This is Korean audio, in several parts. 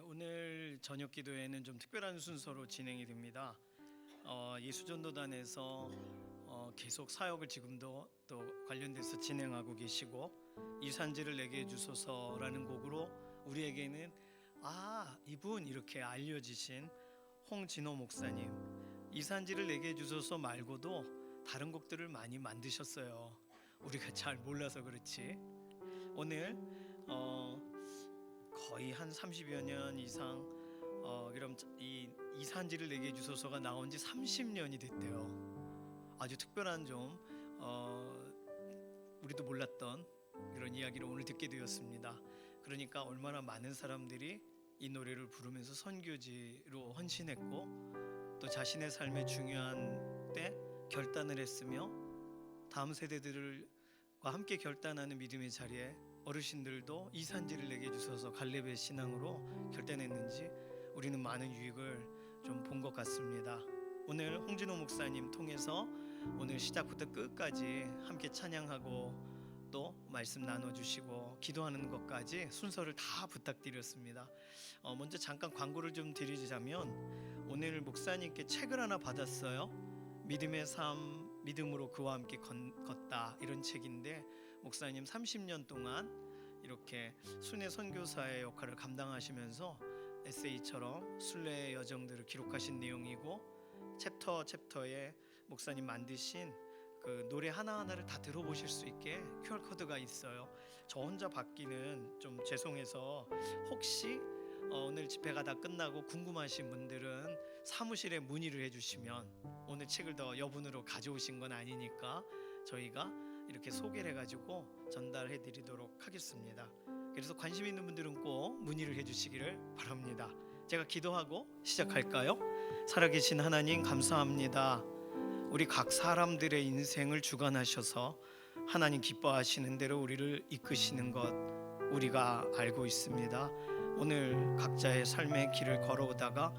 오늘 저녁 기도회는 좀 특별한 순서로 진행이 됩니다. 예수전도단에서 계속 사역을 지금도 또 관련돼서 진행하고 계시고, 이산지를 내게 주소서라는 곡으로 우리에게는 이분 이렇게 알려지신 홍진호 목사님, 이산지를 내게 주소서 말고도 다른 곡들을 많이 만드셨어요. 우리가 잘 몰라서 그렇지. 오늘 거의 한 30여 년 이상 그럼 이 이산지를 내게 주소서가 나온 지 30년이 됐대요. 아주 특별한 좀 우리도 몰랐던 그런 이야기를 오늘 듣게 되었습니다. 그러니까 얼마나 많은 사람들이 이 노래를 부르면서 선교지로 헌신했고, 또 자신의 삶의 중요한 때 결단을 했으며, 다음 세대들과 함께 결단하는 믿음의 자리에 어르신들도 이산지를 내게 주셔서 갈렙의 신앙으로 결단했는지 우리는 많은 유익을 좀 본 것 같습니다. 오늘 홍진호 목사님 통해서 오늘 시작부터 끝까지 함께 찬양하고 또 말씀 나눠주시고 기도하는 것까지 순서를 다 부탁드렸습니다. 먼저 잠깐 광고를 좀 드리자면, 오늘 목사님께 책을 하나 받았어요. 믿음의 삶, 믿음으로 그와 함께 걷다, 이런 책인데, 목사님 30년 동안 이렇게 순회 선교사의 역할을 감당하시면서 에세이처럼 순례의 여정들을 기록하신 내용이고, 챕터에 목사님 만드신 그 노래 하나하나를 다 들어보실 수 있게 QR코드가 있어요. 저 혼자 받기는 좀 죄송해서, 혹시 오늘 집회가 다 끝나고 궁금하신 분들은 사무실에 문의를 해주시면, 오늘 책을 더 여분으로 가져오신 건 아니니까 저희가 이렇게 소개를 해가지고 전달해 드리도록 하겠습니다. 그래서 관심 있는 분들은 꼭 문의를 해주시기를 바랍니다. 제가 기도하고 시작할까요? 살아계신 하나님, 감사합니다. 우리 각 사람들의 인생을 주관하셔서 하나님 기뻐하시는 대로 우리를 이끄시는 것 우리가 알고 있습니다. 오늘 각자의 삶의 길을 걸어오다가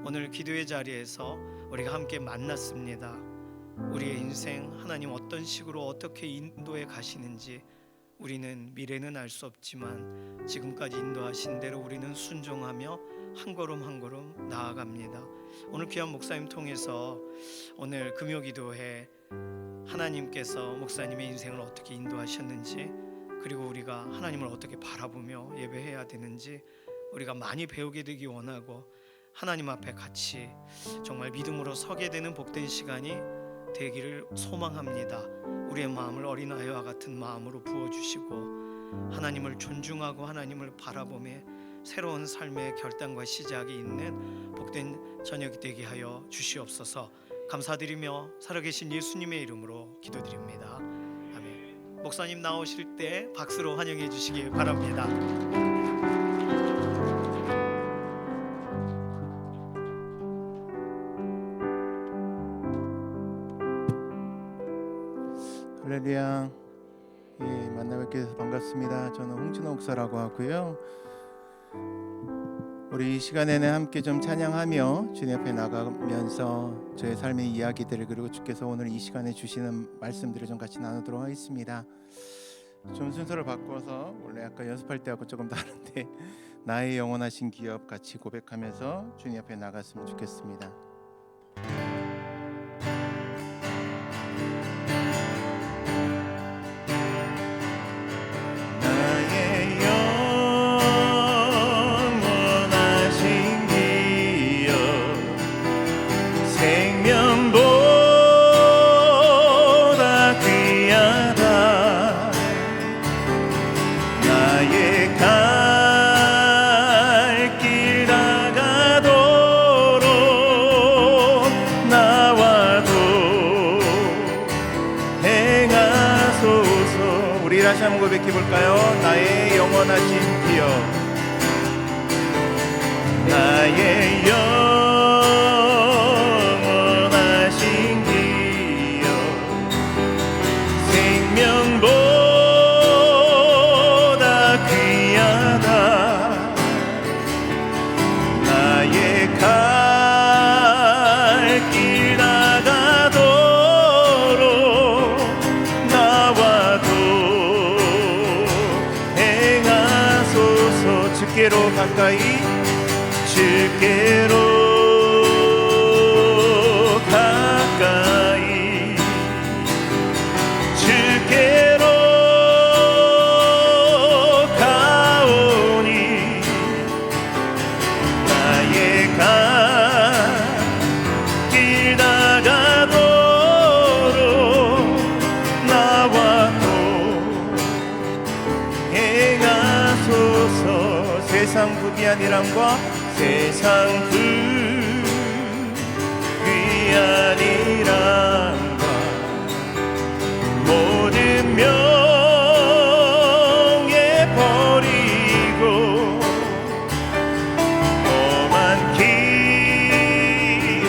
오늘 기도의 자리에서 우리가 함께 만났습니다. 우리의 인생 하나님 어떤 식으로 어떻게 인도해 가시는지 우리는 미래는 알 수 없지만 지금까지 인도하신 대로 우리는 순종하며 한 걸음 한 걸음 나아갑니다. 오늘 귀한 목사님 통해서 오늘 금요기도회 하나님께서 목사님의 인생을 어떻게 인도하셨는지, 그리고 우리가 하나님을 어떻게 바라보며 예배해야 되는지 우리가 많이 배우게 되기 원하고, 하나님 앞에 같이 정말 믿음으로 서게 되는 복된 시간이 되기를 소망합니다. 우리의 마음을 어린아이와 같은 마음으로 부어주시고, 하나님을 존중하고 하나님을 바라보며 새로운 삶의 결단과 시작이 있는 복된 저녁이 되게 하여 주시옵소서. 감사드리며 살아계신 예수님의 이름으로 기도드립니다. 아멘. 목사님 나오실 때 박수로 환영해 주시기 바랍니다. 할렐루야. 만나 뵙게 돼서 반갑습니다. 저는 홍진호 목사라고 하고요. 우리 이 시간에는 함께 좀 찬양하며 주님 앞에 나가면서 저의 삶의 이야기들을, 그리고 주께서 오늘 이 시간에 주시는 말씀들을 좀 같이 나누도록 하겠습니다. 좀 순서를 바꿔서 원래 아까 연습할 때하고 조금 다른데 나의 영원하신 기업 같이 고백하면서 주님 앞에 나갔으면 좋겠습니다. 다시 한번 고백해 볼까요? 나의 영원하신 기업, 나의 영원하신 기업, 생명보다 귀하다. 나의 갈 길 나가도록 나와 가까이 주께로 가까이 주께로 가오니 나의 길 다가도록 나와 또 행하소서. 세상 부귀한 일함과 세상 부귀한 일함과 모든 명예 버리고 험한 길을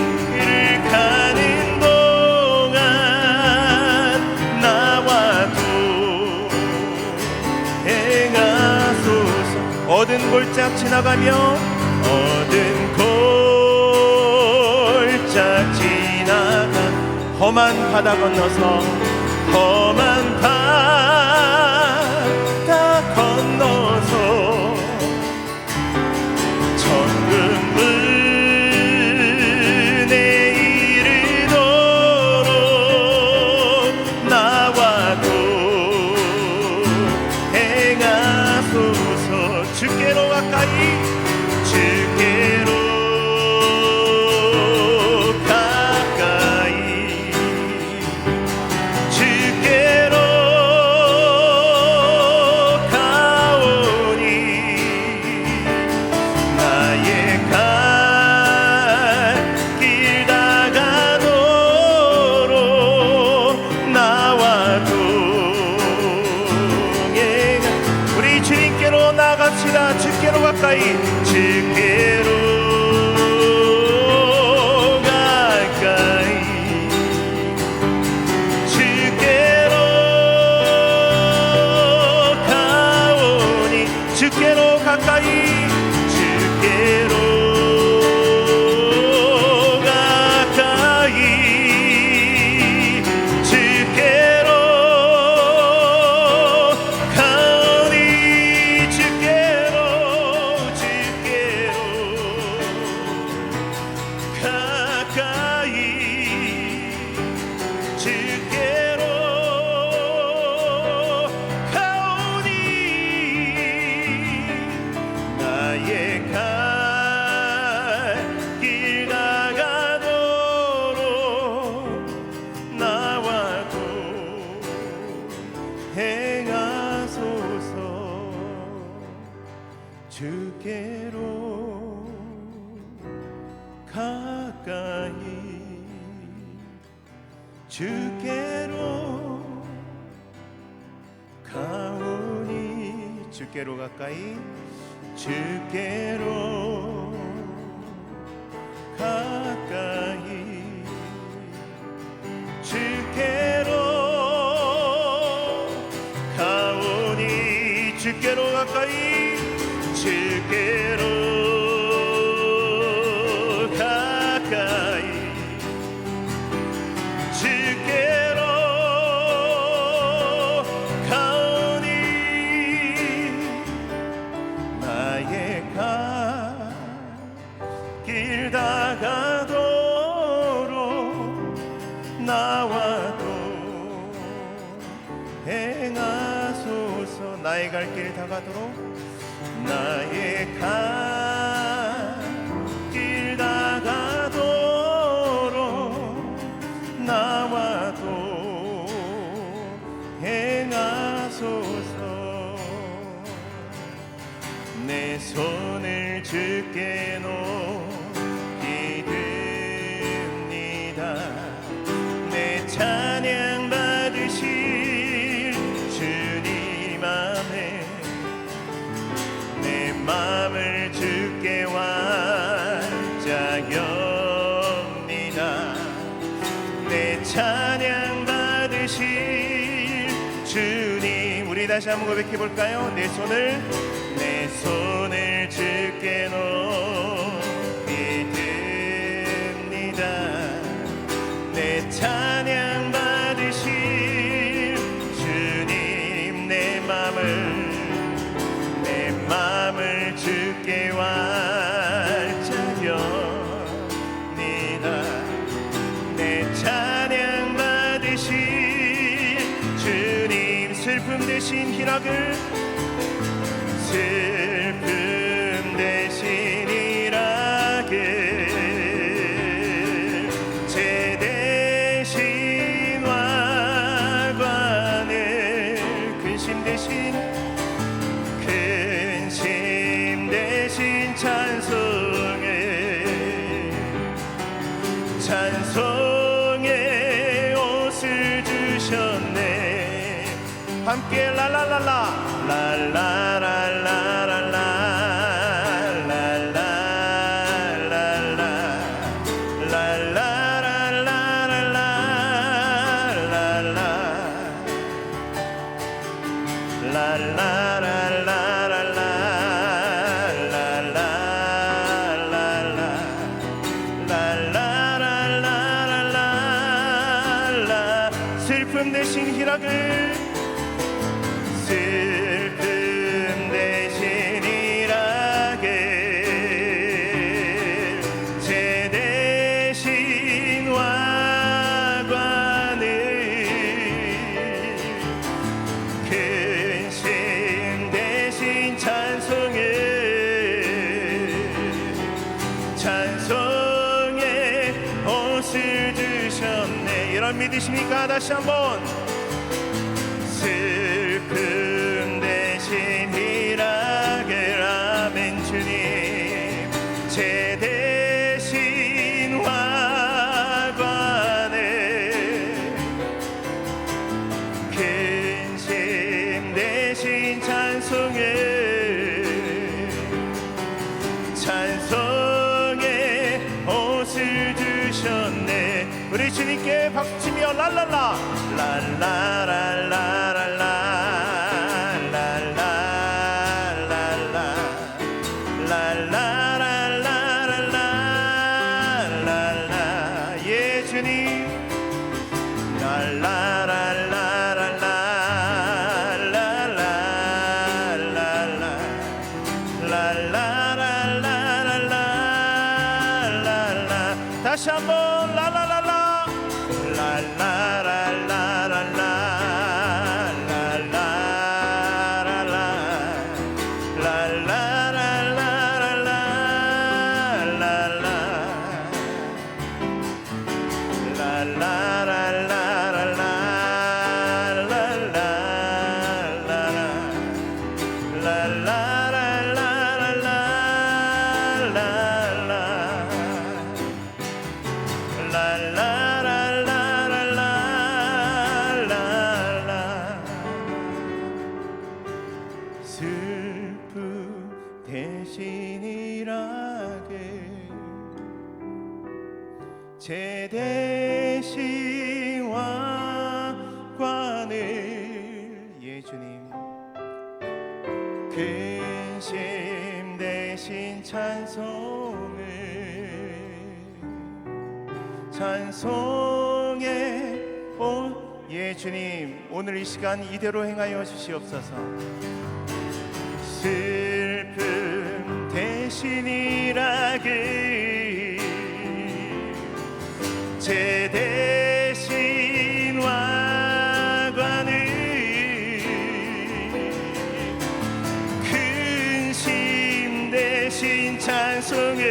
가는 동안 나와 또 행하소서. 얻은 골짝 지나가며 얻은 골짝 지나가 험한 바다 건너서 험한 바다 건너서 천국문에 이르도록 나와 또 행하소서. 주께로 가까이 주께로 가까이 주께로 가오니 나의 갈 길 다가도록 나와 동행하. 우리 주님께로 나갑시다. 주께로 가까이 주께로 가까이 주께로 가오니 주께로 가까이 주께로 가까이 주께로 가오니 주께로 가까이 주께로 가오니 나의 갈 길 다가도록 나와 또 행하소서. 주께로 가까이 주께로 가오니 주께로 가까이 주께로 가까이 주께로 가오니 주께로 가까이 주께로 가까이 주께로 가오니 나의 갈 길 다가도록 나와 또 행하소서. 나의 갈 길 다가도록 나의 갈 길 다가도록 나와 또 행하소서. 내 손을 주께 높이 듭니다. 내 찬양 받으실 주님 앞에 내 마음을 주께 완짝엽니다. 내 찬양 받으실 주님. 우리 다시 한번 고백해 볼까요? 내 손을 주께 높이 듭니다. 내 찬양 받으실 주님. 내 마음을 주께 슬픔 대신 희락을 슬픔 대신 희락을 제 대신 와관을 근심 대신 찬송의 옷을 주셨네. 함께 랄랄랄라 랄라랄라랄라 슬픔 대신 희락을 슬픔 대신 희락을 제 대신 와관을 근심 대신 찬송의 옷을 주셨네. 여러분 믿으십니까? 다시 한번 슬픔 대신 희락을 아멘. 주님 제 대신 화관을 근심 대신 찬송의 옷을 주셨네. 우리 주님께 박수치며 랄랄라 랄라랄라랄라 랄라랄라랄라 예 주님 다시 한번 랄라랄라 슬픔 대신 희락을 제 대신 와관을 예 주님 근심 대신 찬송의 옷 예 주님 오늘 이 시간 이대로 행하여 주시옵소서. 슬픔 대신 희락을 제 대신 와관을 근심 대신 찬송의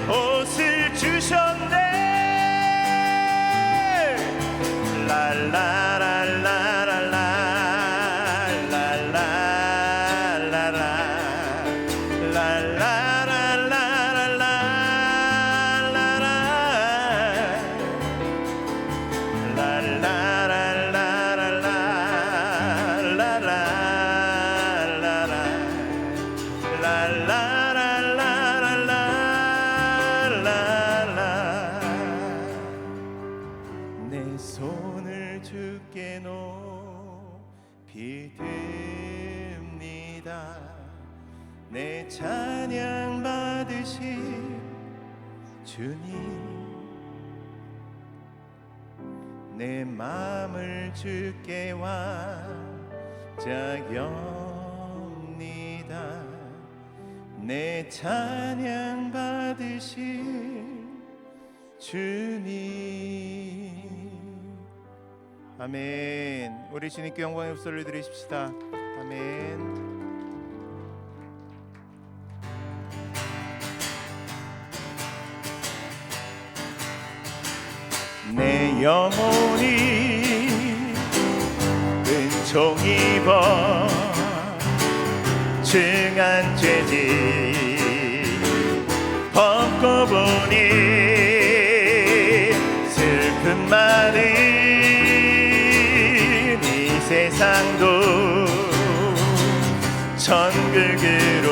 옷을 주셨네. 내 손을 주께 높이 듭니다. 내 찬양 받으실 주님 내 마음을 주께 완자엽니다. 내 찬양 받으실 주님. 아멘. 우리 주님께 영광의 흡소를 드리십시다. 아멘. 내 영혼이 은총 입어 증한 죄짓 벗고 보니 슬픈 많은 이 세상도 천국으로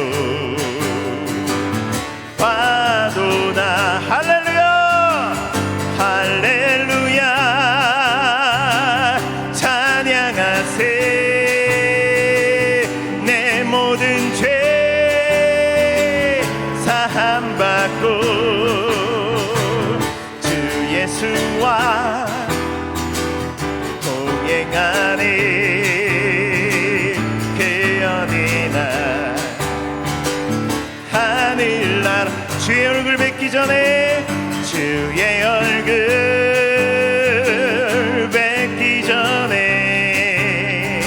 봐도 나 할렐루야 할렐루야 찬양하세 내 모든 죄 사함받고 주 예수와 동행하니 그 어디나 하늘나라 주의 얼굴 뵙기 전에 주의 얼굴 뵙기 전에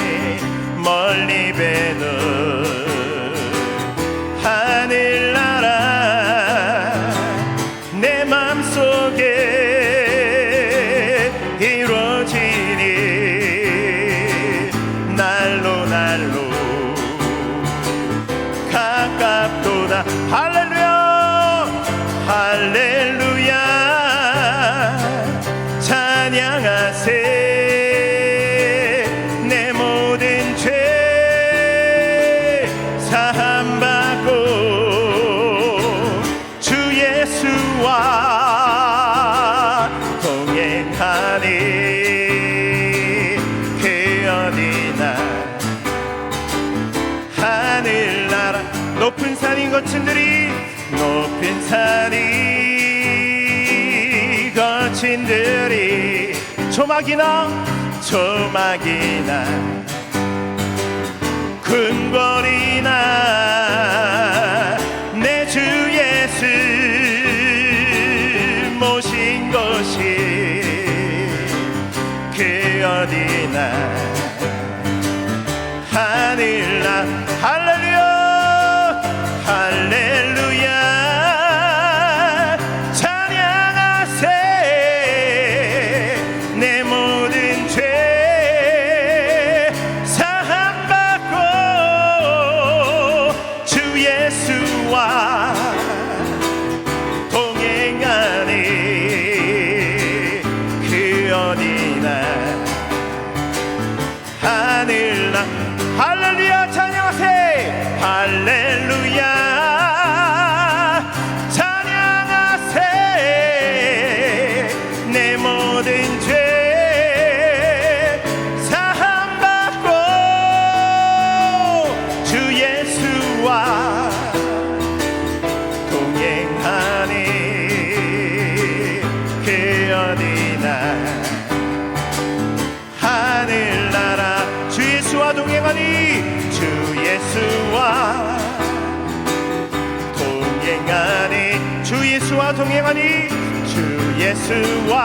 멀리 뵈는 하늘나라 내 맘속에 이루어지니 날로 날로 가깝도다 할렐루야 할렐루야 찬양하세 내 모든 죄 사함받고 주 예수와 동행하니 그 어디나 하늘나라 높은 산인 거친들이 높은 산이 거친들이 조막이나 근거리나 내 주 예수 모신 곳이 그 어디나 하늘나 할렐루야 할렐루야 찬양하세 내 모든 죄 사함받고 주 예수와 동행하니 그 어디나 하늘나 할렐루야 찬양하세 할렐루야 찬양하세 내 모든 죄 사함받고 주 예수와 동행하니 그 어디나 하늘나라 주 예수와 동행하니 주 예수와 동행하니 주 예수와 동행하니 주 예수와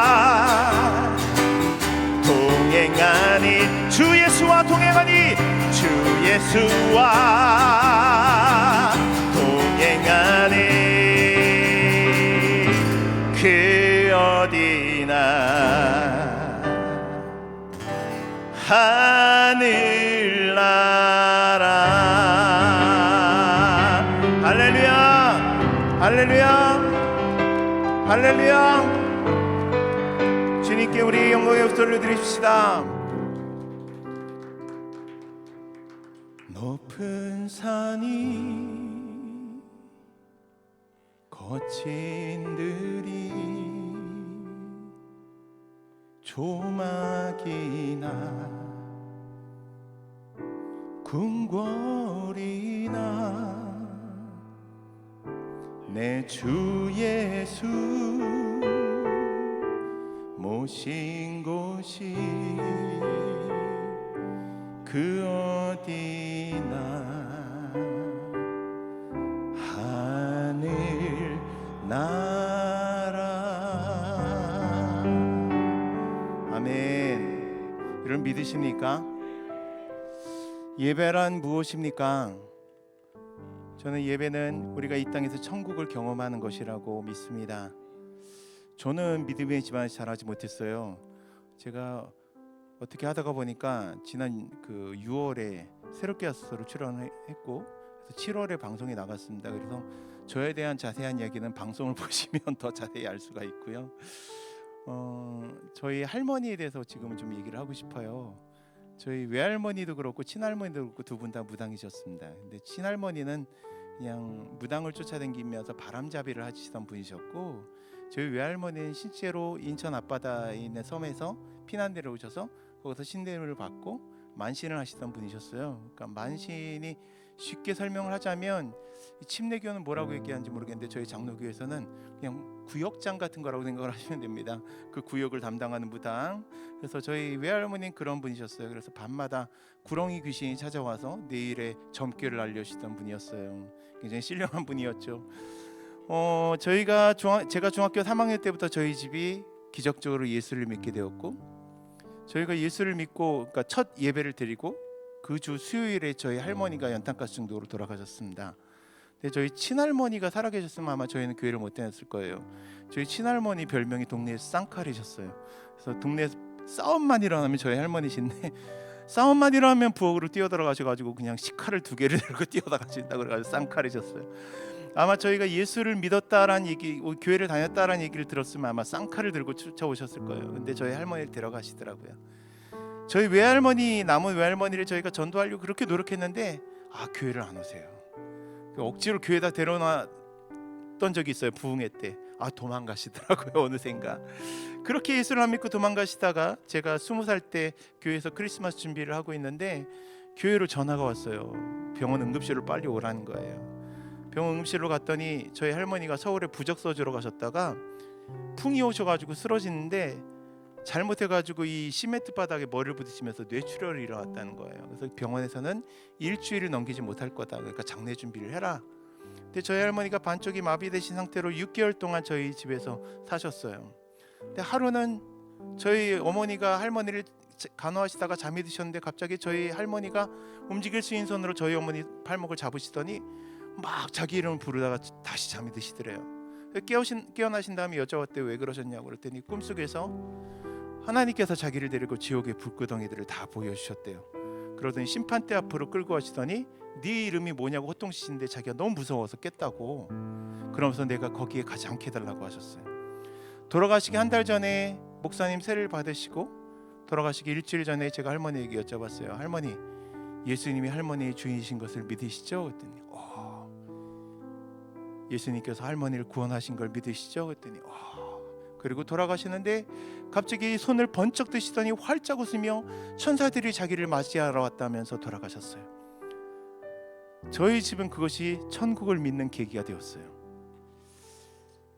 동행하니 주 예수와 동행하니 주 예수와 동행하니 그 어디나 하늘나라 할렐루야 할렐루야 할렐루야 주님께 우리 영광의 흡소를 드립시다. 높은 산이 거친 들이 조막이나 궁궐이나 내 주 예수 모신 곳이 그 어디나 하늘 나라 믿으십니까? 예배란 무엇입니까? 저는 예배는 우리가 이 땅에서 천국을 경험하는 것이라고 믿습니다. 저는 믿음의 집안에서 자라지 못했어요. 제가 어떻게 하다가 보니까 지난 6월에 새롭게 하소서로 출연했고 7월에 방송에 나갔습니다. 그래서 저에 대한 자세한 이야기는 방송을 보시면 더 자세히 알 수가 있고요. 저희 할머니에 대해서 지금은 좀 얘기를 하고 싶어요. 저희 외할머니도 그렇고 친할머니도 그렇고 두 분 다 무당이셨습니다. 근데 친할머니는 그냥 무당을 쫓아다니면서 바람잡이를 하시던 분이셨고, 저희 외할머니는 실제로 인천 앞바다에 있는 섬에서 피난대를 오셔서 거기서 신대를 받고 만신을 하시던 분이셨어요. 그러니까 만신이 쉽게 설명을 하자면 침례교는 뭐라고 얘기하는지 모르겠는데 저희 장로교에서는 그냥 구역장 같은 거라고 생각을 하시면 됩니다. 그 구역을 담당하는 무당. 그래서 저희 외할머니는 그런 분이셨어요. 그래서 밤마다 구렁이 귀신이 찾아와서 내일의 점괘를 알려주시던 분이었어요. 굉장히 신령한 분이었죠. 제가 중학교 3학년 때부터 저희 집이 기적적으로 예수를 믿게 되었고, 저희가 예수를 믿고 그러니까 첫 예배를 드리고 그 주 수요일에 저희 할머니가 연탄가스 중독으로 돌아가셨습니다. 근데 저희 친할머니가 살아계셨으면 아마 저희는 교회를 못 다녔을 거예요. 저희 친할머니 별명이 동네에 쌍칼이셨어요. 그래서 동네에서 싸움만 일어나면 저희 할머니신데 싸움만 일어나면 부엌으로 뛰어들어가셔가지고 그냥 식칼을 2개를 들고 뛰어나가신다 그래가지고 쌍칼이셨어요. 아마 저희가 예수를 믿었다라는 얘기, 교회를 다녔다라는 얘기를 들었으면 아마 쌍칼을 들고 쫓아오셨을 거예요. 근데 저희 할머니를 데려가시더라고요. 저희 외할머니, 남은 외할머니를 저희가 전도하려고 그렇게 노력했는데 교회를 안 오세요. 억지로 교회에다 데려놨던 적이 있어요. 부흥회 때. 도망가시더라고요. 어느샌가. 그렇게 예수를 안 믿고 도망가시다가 제가 20살 때 교회에서 크리스마스 준비를 하고 있는데 교회로 전화가 왔어요. 병원 응급실로 빨리 오라는 거예요. 병원 응급실로 갔더니 저희 할머니가 서울에 부적서 주러 가셨다가 풍이 오셔가지고 쓰러지는데 잘못해가지고 이 시멘트 바닥에 머리를 부딪히면서 뇌출혈이 일어났다는 거예요. 그래서 병원에서는 일주일을 넘기지 못할 거다. 그러니까 장례 준비를 해라. 근데 저희 할머니가 반쪽이 마비되신 상태로 6개월 동안 저희 집에서 사셨어요. 근데 하루는 저희 어머니가 할머니를 간호하시다가 잠이 드셨는데 갑자기 저희 할머니가 움직일 수 있는 손으로 저희 어머니 팔목을 잡으시더니 막 자기 이름을 부르다가 다시 잠이 드시더래요. 깨어나신 다음에 여쭤봤대요. 왜 그러셨냐고. 그랬더니 꿈속에서 하나님께서 자기를 데리고 지옥의 불구덩이들을 다 보여주셨대요. 그러더니 심판대 앞으로 끌고 가시더니 네 이름이 뭐냐고 호통치시는데 자기가 너무 무서워서 깼다고. 그러면서 내가 거기에 가지 않게 해달라고 하셨어요. 돌아가시기 한 달 전에 목사님 세례를 받으시고 돌아가시기 일주일 전에 제가 할머니에게 여쭤봤어요. 할머니, 예수님이 할머니의 주인이신 것을 믿으시죠? 그랬더니 예수님께서 할머니를 구원하신 걸 믿으시죠? 그랬더니 그리고 돌아가시는데 갑자기 손을 번쩍 드시더니 활짝 웃으며 천사들이 자기를 맞이하러 왔다면서 돌아가셨어요. 저희 집은 그것이 천국을 믿는 계기가 되었어요.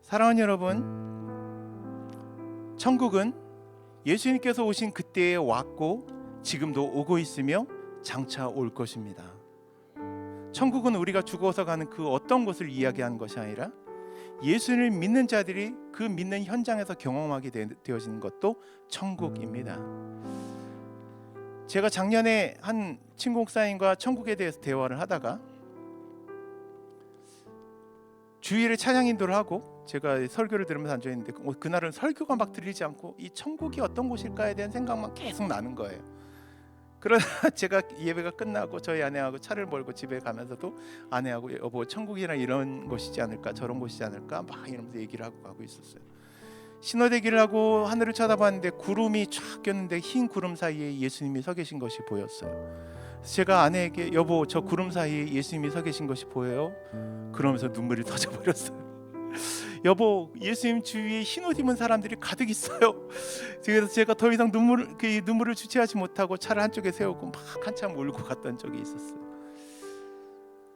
사랑하는 여러분, 천국은 예수님께서 오신 그때에 왔고 지금도 오고 있으며 장차 올 것입니다. 천국은 우리가 죽어서 가는 그 어떤 곳을 이야기하는 것이 아니라 예수를 믿는 자들이 그 믿는 현장에서 경험하게 되어지는 것도 천국입니다. 제가 작년에 한 친구 목사님과 천국에 대해서 대화를 하다가 주일에 찬양 인도를 하고 제가 설교를 들으면서 앉아있는데 그날은 설교가 막 들리지 않고 이 천국이 어떤 곳일까에 대한 생각만 계속 나는 거예요. 그러다 제가 예배가 끝나고 저희 아내하고 차를 몰고 집에 가면서도 아내하고 여보 천국이란 이런 곳이지 않을까 저런 곳이지 않을까 막 이러면서 얘기를 하고 가고 있었어요. 신호대기를 하고 하늘을 쳐다봤는데 구름이 쫙 꼈는데 흰 구름 사이에 예수님이 서 계신 것이 보였어요. 제가 아내에게 여보 저 구름 사이에 예수님이 서 계신 것이 보여요? 그러면서 눈물이 터져버렸어요. 여보 예수님 주위에 흰옷 입은 사람들이 가득 있어요. 그래서 제가 더 이상 눈물을 주체하지 못하고 차를 한쪽에 세우고 막 한참 울고 갔던 적이 있었어요.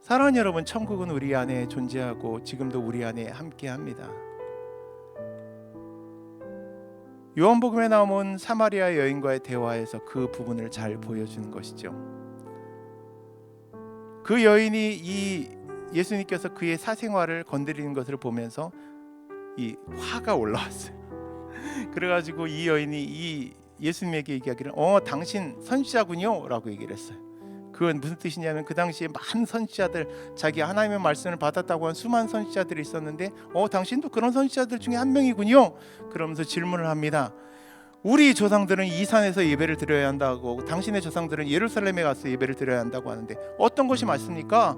사랑하는 여러분, 천국은 우리 안에 존재하고 지금도 우리 안에 함께합니다. 요한복음에 나오는 사마리아 여인과의 대화에서 그 부분을 잘 보여주는 것이죠. 그 여인이 예수님께서 그의 사생활을 건드리는 것을 보면서 이 화가 올라왔어요. 그래가지고 이 여인이 이 예수님에게 얘기하기를 당신 선지자군요 라고 얘기를 했어요. 그건 무슨 뜻이냐면 그 당시에 많은 선지자들, 자기 하나님의 말씀을 받았다고 한 수많은 선지자들이 있었는데 당신도 그런 선지자들 중에 한 명이군요. 그러면서 질문을 합니다. 우리 조상들은 이 산에서 예배를 드려야 한다고, 당신의 조상들은 예루살렘에 가서 예배를 드려야 한다고 하는데 어떤 것이 맞습니까?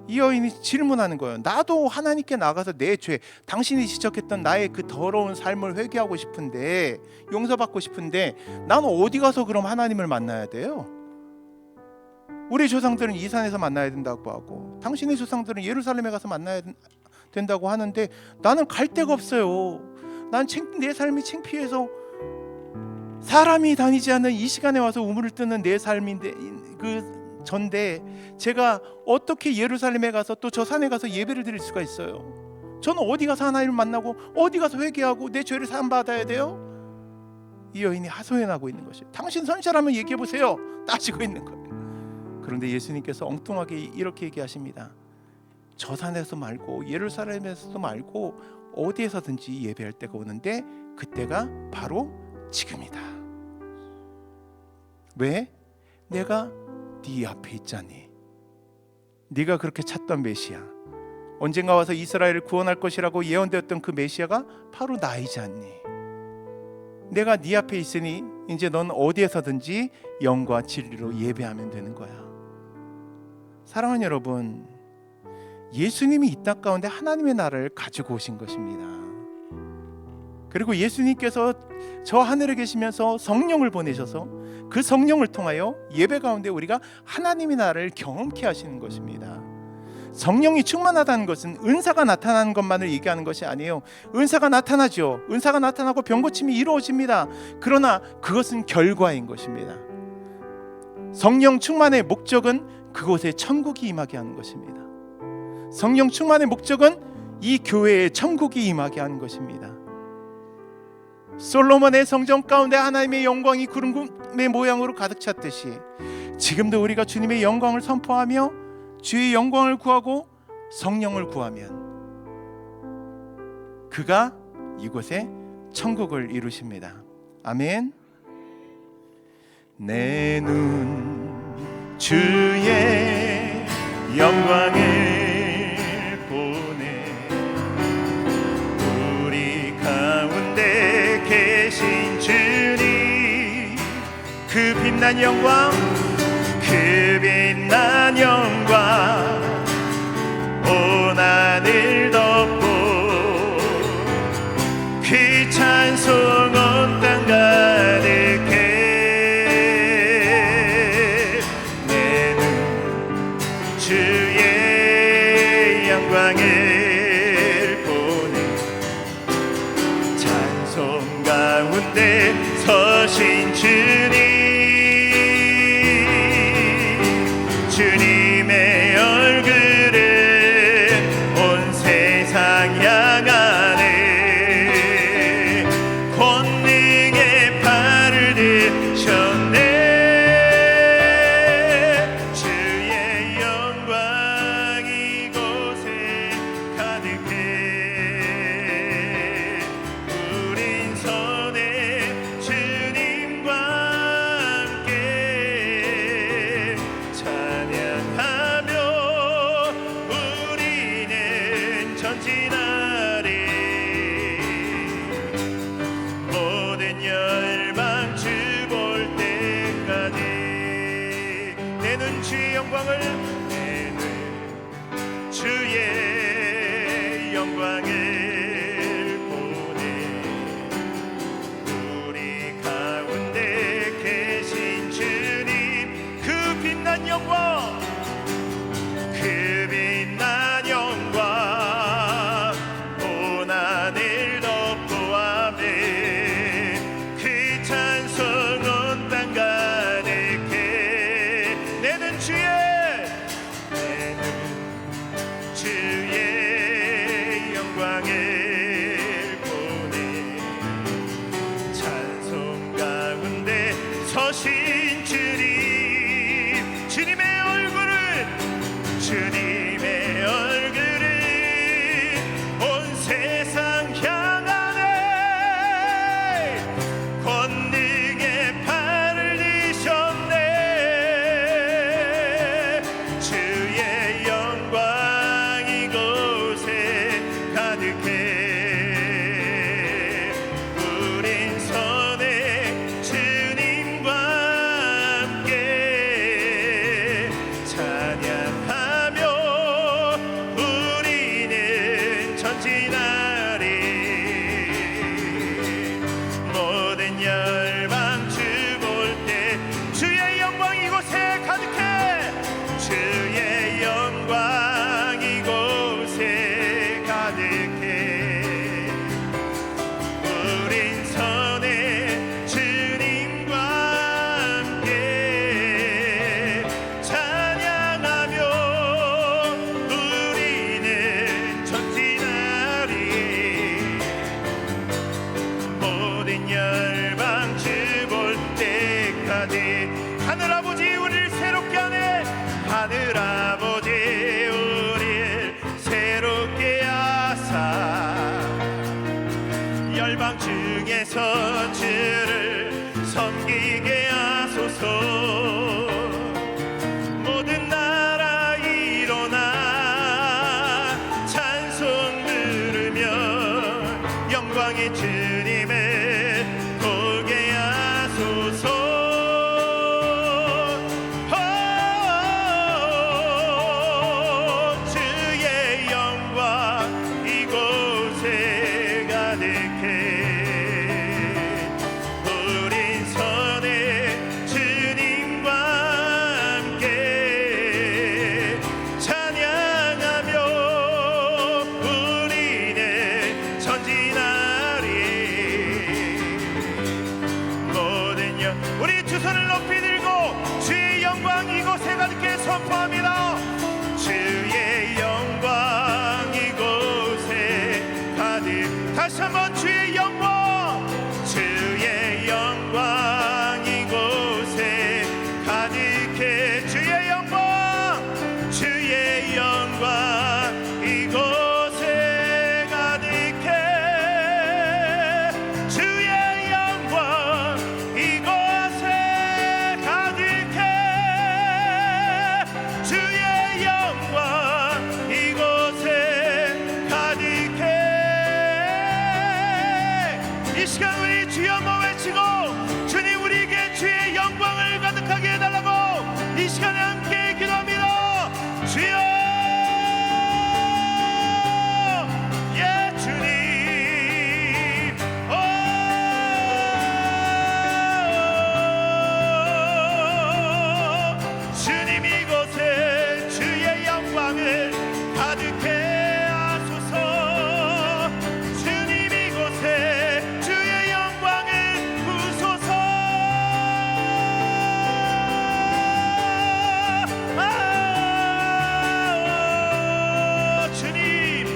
이 여인이 질문하는 거예요. 나도 하나님께 나가서 내 죄, 당신이 지적했던 나의 그 더러운 삶을 회개하고 싶은데, 용서받고 싶은데 나는 어디 가서 그럼 하나님을 만나야 돼요? 우리 조상들은 이 산에서 만나야 된다고 하고 당신의 조상들은 예루살렘에 가서 만나야 된다고 하는데 나는 갈 데가 없어요. 난 내 삶이 창피해서 사람이 다니지 않는 이 시간에 와서 우물을 뜨는 내 삶인데 전데 제가 어떻게 예루살렘에 가서 또 저 산에 가서 예배를 드릴 수가 있어요? 저는 어디 가서 하나님을 만나고 어디 가서 회개하고 내 죄를 사함 받아야 돼요? 이 여인이 하소연하고 있는 것이에요. 당신 선지자라면 얘기해 보세요. 따지고 있는 거예요. 그런데 예수님께서 엉뚱하게 이렇게 얘기하십니다. 저 산에서 말고 예루살렘에서도 말고 어디에서든지 예배할 때가 오는데 그때가 바로 지금이다. 왜? 내가 네 앞에 있잖니. 네가 그렇게 찾던 메시아, 언젠가 와서 이스라엘을 구원할 것이라고 예언되었던 그 메시아가 바로 나이지 않니? 내가 네 앞에 있으니 이제 넌 어디에서든지 영과 진리로 예배하면 되는 거야. 사랑하는 여러분, 예수님이 이 땅 가운데 하나님의 나라를 가지고 오신 것입니다. 그리고 예수님께서 저 하늘에 계시면서 성령을 보내셔서 그 성령을 통하여 예배 가운데 우리가 하나님의 나라를 경험케 하시는 것입니다. 성령이 충만하다는 것은 은사가 나타나는 것만을 얘기하는 것이 아니에요. 은사가 나타나죠. 은사가 나타나고 병고침이 이루어집니다. 그러나 그것은 결과인 것입니다. 성령 충만의 목적은 그곳에 천국이 임하게 하는 것입니다. 성령 충만의 목적은 이 교회에 천국이 임하게 하는 것입니다. 솔로몬의 성전 가운데 하나님의 영광이 구름의 모양으로 가득 찼듯이 지금도 우리가 주님의 영광을 선포하며 주의 영광을 구하고 성령을 구하면 그가 이곳에 천국을 이루십니다. 아멘. 내 눈 주의 영광을 보네. 우리 가운데 계신 주님, 그 빛난 영광, 그 빛난 영광 온 하늘 덮고 그 찬송 온 땅 가득해. 내 눈 주의 영광을 보네. 찬송 가운데 서신 주님, 주님의 얼굴은 온 세상 향하네. 권능의 팔을 드셨네. 주의 영광 이곳에 가득해. 우린 선해 주님과 함께 찬양하며 우리는 전진하리. 모든 열방 주 볼 때까지 내 눈 주의 영광을, 내 눈 주의 영광을 보네. 우리 가운데 계신 주님, 그 빛난 영광, 그 빛난 영광 온 하늘 덮고 아멘. 그 찬송 온 땅 가득해. 내 눈 주의, 내 눈 주의 영광을 가득해 우린 선해 주님과 함께 찬양하며 우리는 전진하리 모든 열방 주 볼 때 주의 영광 이곳에 가득해 주의 영광 이곳에 가득해 우린 선해 주님과 함께 찬양하며 우리는 전진하리 모든 열방 주 볼 때까지 하늘아버지 우리를 새롭게 하네 하늘아버지 우리를 새롭게 하사 열방 중에서 주를 섬기게 하소서 모든 나라 일어나 찬송 부르며 영광의 주님을 보게 하소서 주의 영광 이곳에 가득해 우린 선해 주님과 함께 찬양하며 우리는 전진하리 모든 우리 두 손을 높이 들고 주의 영광 이곳에 가득해 선포합니다. 주의 영광 이곳에 가득 다시 한번 주의 영광 주의 영광 이곳에 가득해 주의 영광 주의 영광 이곳에 가득해 주의 영광 이곳에 가득해 주의 영광 이곳에 가득해 이 시간 우리 주여 한번 외치고 주님 우리에게 주의 영광을 가득하게 해달라고 이 시간에 함께 기도합니다. 주여 예 주님 주님 이곳에 주의 영광을 가득해 하소서 주님 이곳에 주의 영광을 부소서 주님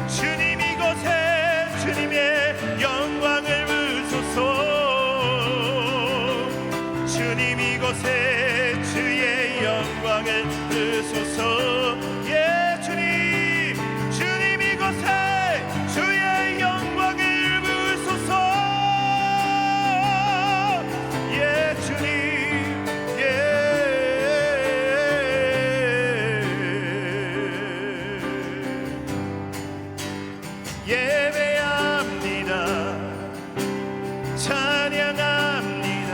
주님 이곳에 주님의 영광을 부소서 주님 이곳에 주의 영광을 부소서 예 주님 주님 이곳에 주의 영광을 부소서 예 주님 예배합니다 찬양합니다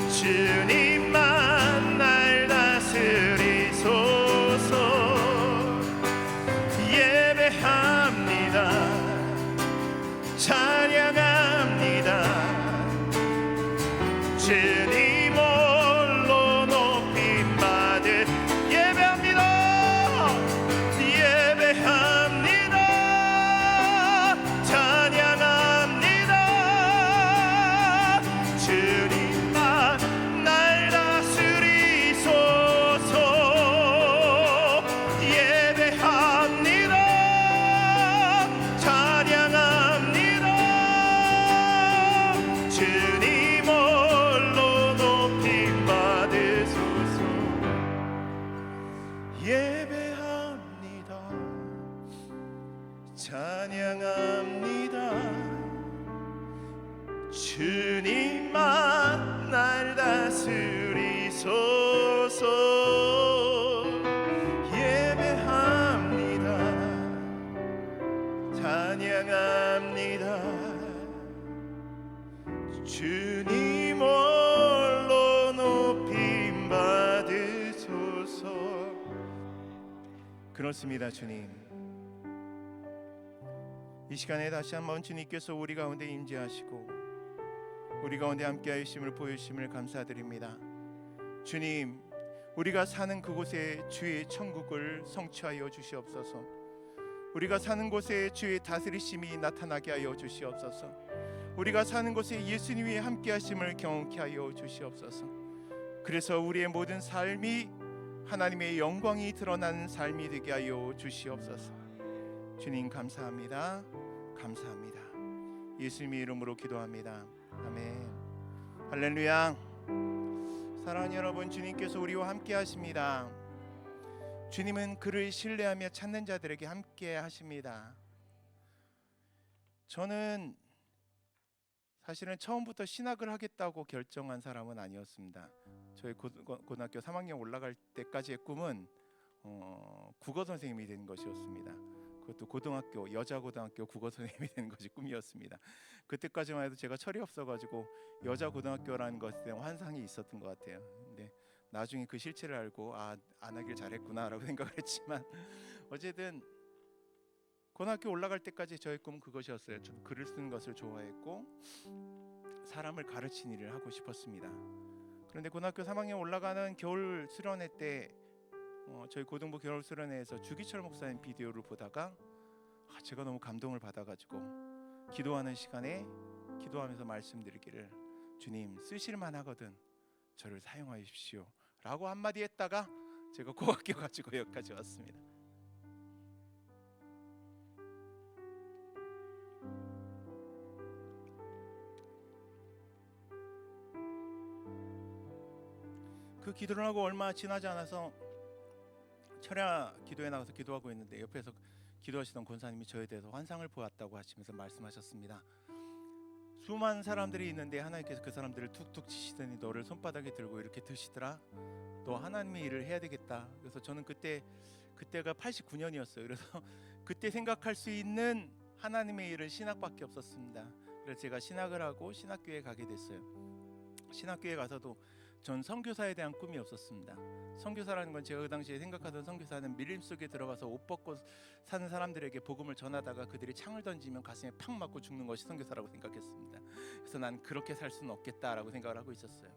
주님만 날 다스리소서 예배합니다 찬양합니다 주님 홀로 높임 받을 예배합니다 예배합니다 찬양합니다 주님만 날 다스리소서 예배합니다 찬양합니다 주님 홀로 그렇습니다, 주님. 이 시간에 다시 한번 주님께서 우리 가운데 임재하시고 우리 가운데 함께 하심을 보여주심을 감사드립니다. 주님, 우리가 사는 그곳에 주의 천국을 성취하여 주시옵소서. 우리가 사는 곳에 주의 다스리심이 나타나게 하여 주시옵소서. 우리가 사는 곳에 예수님이 함께 하심을 경험케 하여 주시옵소서. 그래서 우리의 모든 삶이 하나님의 영광이 드러나는 삶이 되게 하여 주시옵소서. 주님 감사합니다. 감사합니다. 예수님의 이름으로 기도합니다. 아멘. 할렐루야. 사랑하는 여러분, 주님께서 우리와 함께 하십니다. 주님은 그를 신뢰하며 찾는 자들에게 함께 하십니다. 저는 사실은 처음부터 신학을 하겠다고 결정한 사람은 아니었습니다. 저희 고등학교 3학년 올라갈 때까지의 꿈은 국어 선생님이 되는 것이었습니다. 그것도 고등학교, 여자 고등학교 국어 선생님이 되는 것이 꿈이었습니다. 그때까지만 해도 제가 철이 없어가지고 여자 고등학교라는 것에 대한 환상이 있었던 것 같아요. 근데 나중에 그 실체를 알고 안 하길 잘했구나라고 생각을 했지만 어쨌든 고등학교 올라갈 때까지 저의 꿈은 그것이었어요. 좀 글을 쓰는 것을 좋아했고 사람을 가르치는 일을 하고 싶었습니다. 그런데 고등학교 3학년 올라가는 겨울 수련회 때 저희 고등부 겨울 수련회에서 주기철 목사님 비디오를 보다가 제가 너무 감동을 받아가지고 기도하는 시간에 기도하면서 말씀드리기를 주님 쓰실만 하거든 저를 사용하여 주십시오 라고 한마디 했다가 제가 고학교 가지고 여기까지 왔습니다. 그 기도를 하고 얼마 지나지 않아서 철야 기도에 나가서 기도하고 있는데 옆에서 기도하시던 권사님이 저에 대해서 환상을 보았다고 하시면서 말씀하셨습니다. 수많은 사람들이 있는데 하나님께서 그 사람들을 툭툭 치시더니 너를 손바닥에 들고 이렇게 드시더라. 너 하나님의 일을 해야 되겠다. 그래서 저는 그때가 89년이었어요. 그래서 그때 생각할 수 있는 하나님의 일은 신학밖에 없었습니다. 그래서 제가 신학을 하고 신학교에 가게 됐어요. 신학교에 가서도 전 선교사에 대한 꿈이 없었습니다. 선교사라는 건 제가 그 당시에 생각하던 선교사는 밀림 속에 들어가서 옷 벗고 사는 사람들에게 복음을 전하다가 그들이 창을 던지면 가슴에 팍 맞고 죽는 것이 선교사라고 생각했습니다. 그래서 난 그렇게 살 수는 없겠다라고 생각을 하고 있었어요.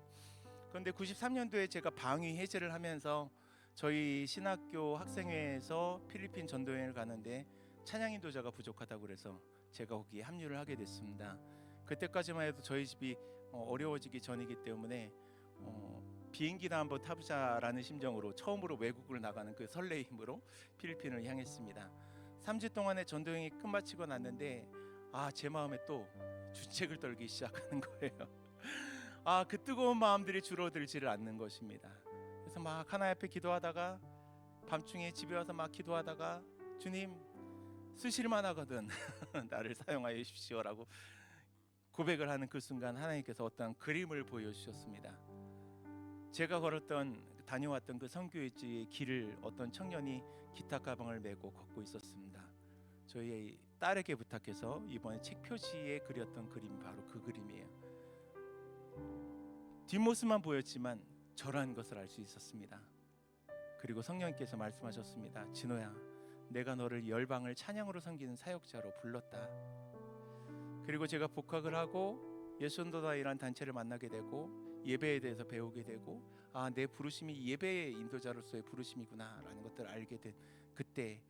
그런데 93년도에 제가 방위 해제를 하면서 저희 신학교 학생회에서 필리핀 전도여행을 가는데 찬양 인도자가 부족하다고 그래서 제가 거기에 합류를 하게 됐습니다. 그때까지만 해도 저희 집이 어려워지기 전이기 때문에 비행기나 한번 타보자라는 심정으로 처음으로 외국을 나가는 그 설레임으로 필리핀을 향했습니다. 3주 동안의 전도여행이 끝마치고 났는데 제 마음에 또 주책을 떨기 시작하는 거예요. 그 뜨거운 마음들이 줄어들지를 않는 것입니다. 그래서 막 하나님 앞에 기도하다가 밤중에 집에 와서 막 기도하다가 주님 쓰실만 하거든 나를 사용하여 주십시오라고 고백을 하는 그 순간 하나님께서 어떤 그림을 보여주셨습니다. 제가 다녀왔던 그 선교회지의 길을 어떤 청년이 기타 가방을 메고 걷고 있었습니다. 저희 딸에게 부탁해서 이번에 책 표지에 그렸던 그림 바로 그 그림이에요. 뒷모습만 보였지만 저라는 것을 알 수 있었습니다. 그리고 성령님께서 말씀하셨습니다. 진호야, 내가 너를 열방을 찬양으로 섬기는 사역자로 불렀다. 그리고 제가 복학을 하고 예수전도단이라는 단체를 만나게 되고 예배에 대해서 배우게 되고 내 부르심이 예배의 인도자로서의 부르심이구나 라는 것들을 알게 된 그때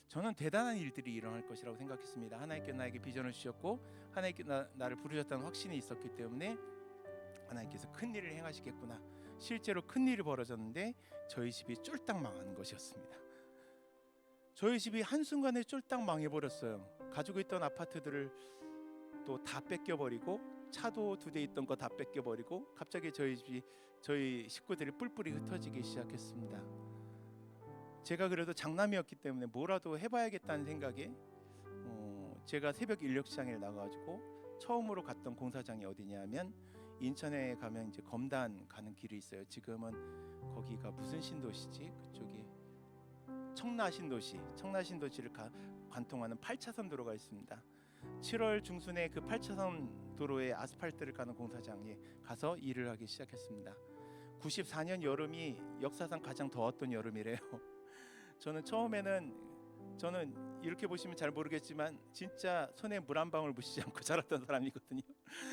저는 대단한 일들이 일어날 것이라고 생각했습니다. 하나님께서 나에게 비전을 주셨고 하나님께서 나를 부르셨다는 확신이 있었기 때문에 하나님께서 큰 일을 행하시겠구나. 실제로 큰 일이 벌어졌는데 저희 집이 쫄딱 망하는 것이었습니다. 저희 집이 한순간에 쫄딱 망해버렸어요. 가지고 있던 아파트들을 또 다 뺏겨버리고 차도 2대 있던 거 다 뺏겨버리고 갑자기 저희 식구들이 뿔뿔이 흩어지기 시작했습니다. 제가 그래도 장남이었기 때문에 뭐라도 해봐야겠다는 생각에 제가 새벽 인력시장에 나가가지고 처음으로 갔던 공사장이 어디냐면 인천에 가면 이제 검단 가는 길이 있어요. 지금은 거기가 무슨 신도시지? 그쪽이 청라신도시를 관통하는 8차선 도로가 있습니다. 7월 중순에 그 8차선 도로에 아스팔트를 까는 공사장에 가서 일을 하기 시작했습니다. 94년 여름이 역사상 가장 더웠던 여름이래요. 저는 처음에는 저는 이렇게 보시면 잘 모르겠지만 진짜 손에 물 한 방울 묻히지 않고 자랐던 사람이거든요.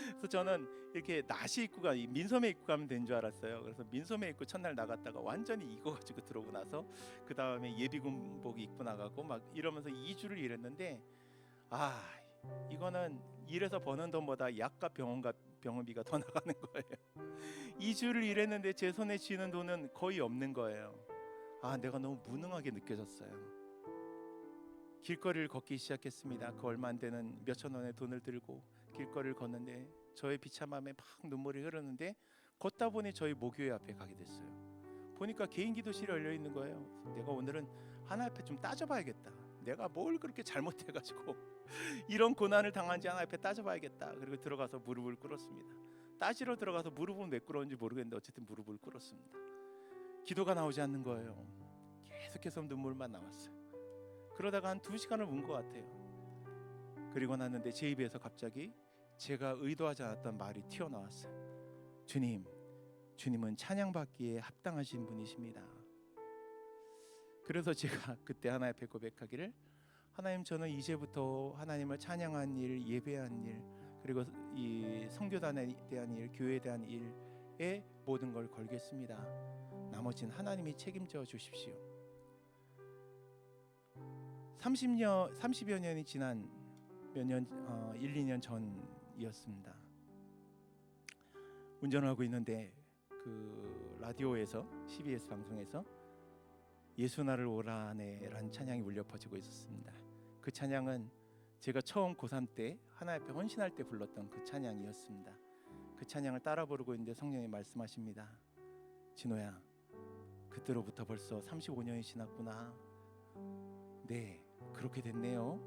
그래서 저는 이렇게 나시 입고가 민소매 입고 가면 된 줄 알았어요. 그래서 민소매 입고 첫날 나갔다가 완전히 익어가지고 들어오고 나서 그 다음에 예비군복 입고 나가고 막 이러면서 2주를 일했는데 이거는 일해서 버는 돈보다 약과 병원비가 더 나가는 거예요. 2주를 일했는데 제 손에 쥐는 돈은 거의 없는 거예요. 내가 너무 무능하게 느껴졌어요. 길거리를 걷기 시작했습니다. 그 얼마 안 되는 몇천 원의 돈을 들고 길거리를 걷는데 저의 비참함에 막 눈물이 흐르는데 걷다 보니 저희 모교회 앞에 가게 됐어요. 보니까 개인 기도실이 열려 있는 거예요. 내가 오늘은 하나님 앞에 좀 따져봐야겠다. 내가 뭘 그렇게 잘못해가지고 이런 고난을 당한지 하나님 앞에 따져봐야겠다. 그리고 들어가서 무릎을 꿇었습니다. 따지러 들어가서 무릎은 왜 꿇었는지 모르겠는데 어쨌든 무릎을 꿇었습니다. 기도가 나오지 않는 거예요. 계속해서 눈물만 나왔어요. 그러다가 한 2시간을 운 것 같아요. 그리고 났는데 제 입에서 갑자기 제가 의도하지 않았던 말이 튀어나왔어요. 주님은 찬양받기에 합당하신 분이십니다. 그래서 제가 그때 하나님 앞에 고백하기를, 하나님, 저는 이제부터 하나님을 찬양한 일, 예배한 일, 그리고 이 선교단에 대한 일, 교회에 대한 일에 모든 걸 걸겠습니다. 나머지는 하나님이 책임져 주십시오. 30여 년이 지난 1, 2년 전이었습니다. 운전을 하고 있는데 그 라디오에서 CBS 방송에서 예수 나를 오라네라는 찬양이 울려 퍼지고 있었습니다. 그 찬양은 제가 처음 고3 때 하나님 앞에 헌신할 때 불렀던 그 찬양이었습니다. 그 찬양을 따라 부르고 있는데 성령이 말씀하십니다. 진호야, 그때로부터 벌써 35년이 지났구나. 네, 그렇게 됐네요.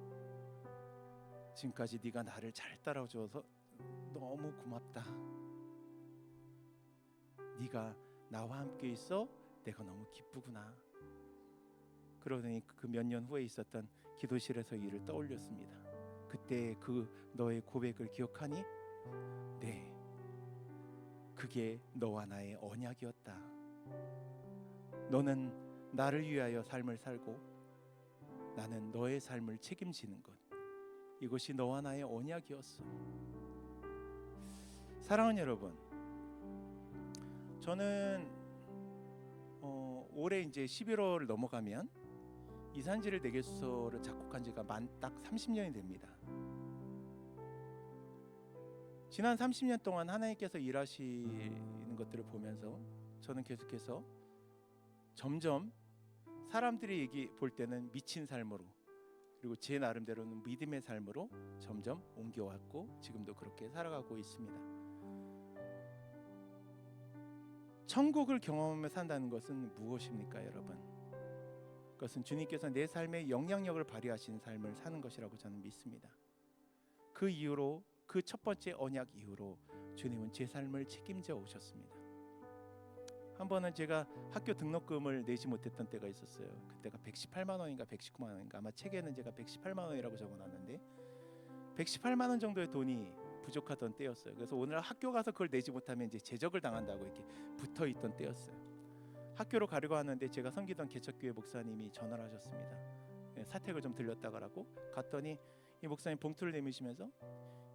지금까지 네가 나를 잘 따라줘서 너무 고맙다. 네가 나와 함께 있어 내가 너무 기쁘구나. 그러더니 그 몇 년 후에 있었던 기도실에서 일을 떠올렸습니다. 그때 그 너의 고백을 기억하니? 네, 그게 너와 나의 언약이었다. 너는 나를 위하여 삶을 살고 나는 너의 삶을 책임지는 것, 이것이 너와 나의 언약이었어. 사랑하는 여러분, 저는 올해 이제 11월 넘어가면 이산지를 내게서를 작곡한 지가 딱 30년이 됩니다. 지난 30년 동안 하나님께서 일하시는 것들을 보면서 저는 계속해서 점점 사람들이 볼 때는 미친 삶으로, 그리고 제 나름대로는 믿음의 삶으로 점점 옮겨왔고 지금도 그렇게 살아가고 있습니다. 천국을 경험하며 산다는 것은 무엇입니까, 여러분? 그것은 주님께서 내 삶에 영향력을 발휘하신 삶을 사는 것이라고 저는 믿습니다. 그 이후로, 그 첫 번째 언약 이후로 주님은 제 삶을 책임져 오셨습니다. 한 번은 제가 학교 등록금을 내지 못했던 때가 있었어요. 그때가 118만 원인가 119만 원인가, 아마 책에는 제가 118만 원이라고 적어놨는데 118만 원 정도의 돈이 부족하던 때였어요. 그래서 오늘 학교 가서 그걸 내지 못하면 이제 제적을 당한다고 이렇게 붙어있던 때였어요. 학교로 가려고 하는데 제가 섬기던 개척교회 목사님이 전화를 하셨습니다. 사택을 좀 들렸다가라고. 갔더니 이 목사님 봉투를 내미시면서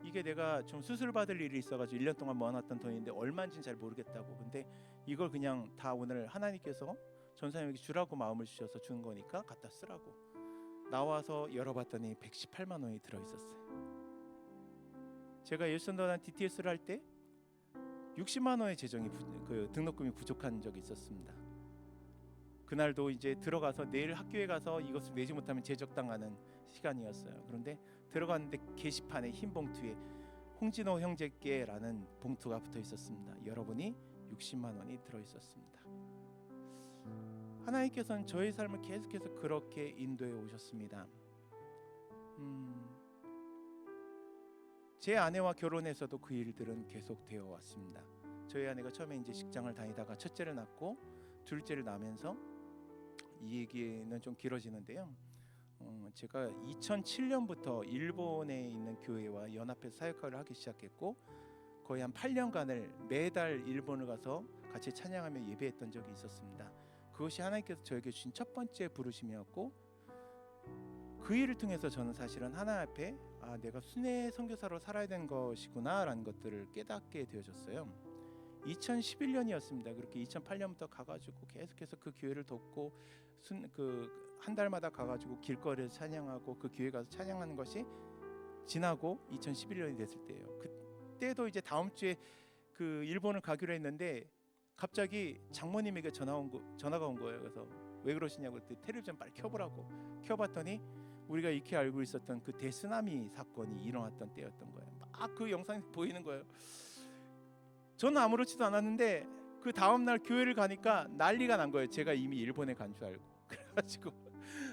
이게 내가 좀 수술 받을 일이 있어가지고 1년 동안 모아놨던 돈인데 얼마인지는 잘 모르겠다고. 근데 이걸 그냥 다 오늘 하나님께서 전사님에게 주라고 마음을 주셔서 준 거니까 갖다 쓰라고. 나와서 열어봤더니 118만 원이 들어있었어요. 제가 예수전도단 DTS를 할 때 60만 원의 재정이 그 등록금이 부족한 적이 있었습니다. 그날도 이제 들어가서 내일 학교에 가서 이것을 내지 못하면 제적당하는 시간이었어요. 그런데 들어갔는데 게시판에 흰 봉투에 홍진호 형제께라는 봉투가 붙어 있었습니다. 여러분이 60만 원이 들어 있었습니다. 하나님께서는 저의 삶을 계속해서 그렇게 인도해 오셨습니다. 제 아내와 결혼해서도 그 일들은 계속되어 왔습니다. 저희 아내가 처음에 이제 직장을 다니다가 첫째를 낳고 둘째를 낳으면서, 이 얘기는 좀 길어지는데요. 제가 2007년부터 일본에 있는 교회와 연합해서 사역을 하기 시작했고 거의 한 8년간을 매달 일본을 가서 같이 찬양하며 예배했던 적이 있었습니다. 그것이 하나님께서 저에게 주신 첫 번째 부르심이었고, 그 일을 통해서 저는 사실은 하나님 앞에 내가 순회 선교사로 살아야 되는 것이구나라는 것들을 깨닫게 되어졌어요. 2011년이었습니다. 그렇게 2008년부터 가가지고 계속해서 그 교회를 돕고 한 달마다 가가지고 길거리에서 찬양하고 그 교회 가서 찬양하는 것이 지나고 2011년이 됐을 때예요. 그때도 이제 다음 주에 그 일본을 가기로 했는데 갑자기 장모님에게 전화가 온 거예요. 그래서 왜 그러시냐고 그랬더니 텔레비전 빨리 켜보라고. 켜봤더니 우리가 익히 알고 있었던 그 대쓰나미 사건이 일어났던 때였던 거예요. 막 그 영상이 보이는 거예요. 저는 아무렇지도 않았는데 그 다음 날 교회를 가니까 난리가 난 거예요. 제가 이미 일본에 간 줄 알고. 그래가지고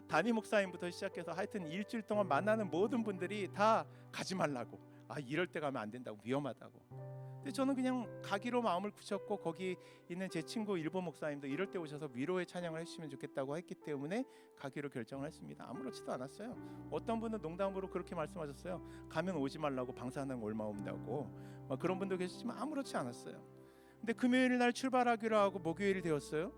담임 목사님부터 시작해서 하여튼 일주일 동안 만나는 모든 분들이 다 가지 말라고, 이럴 때 가면 안 된다고, 위험하다고. 근데 저는 그냥 가기로 마음을 굳혔고, 거기 있는 제 친구 일본 목사님도 이럴 때 오셔서 위로의 찬양을 해주시면 좋겠다고 했기 때문에 가기로 결정을 했습니다. 아무렇지도 않았어요. 어떤 분은 농담으로 그렇게 말씀하셨어요. 가면 오지 말라고, 방사능 얼마 온다고. 그런 분도 계시지만 아무렇지 않았어요. 근데 금요일 날 출발하기로 하고 목요일이 되었어요.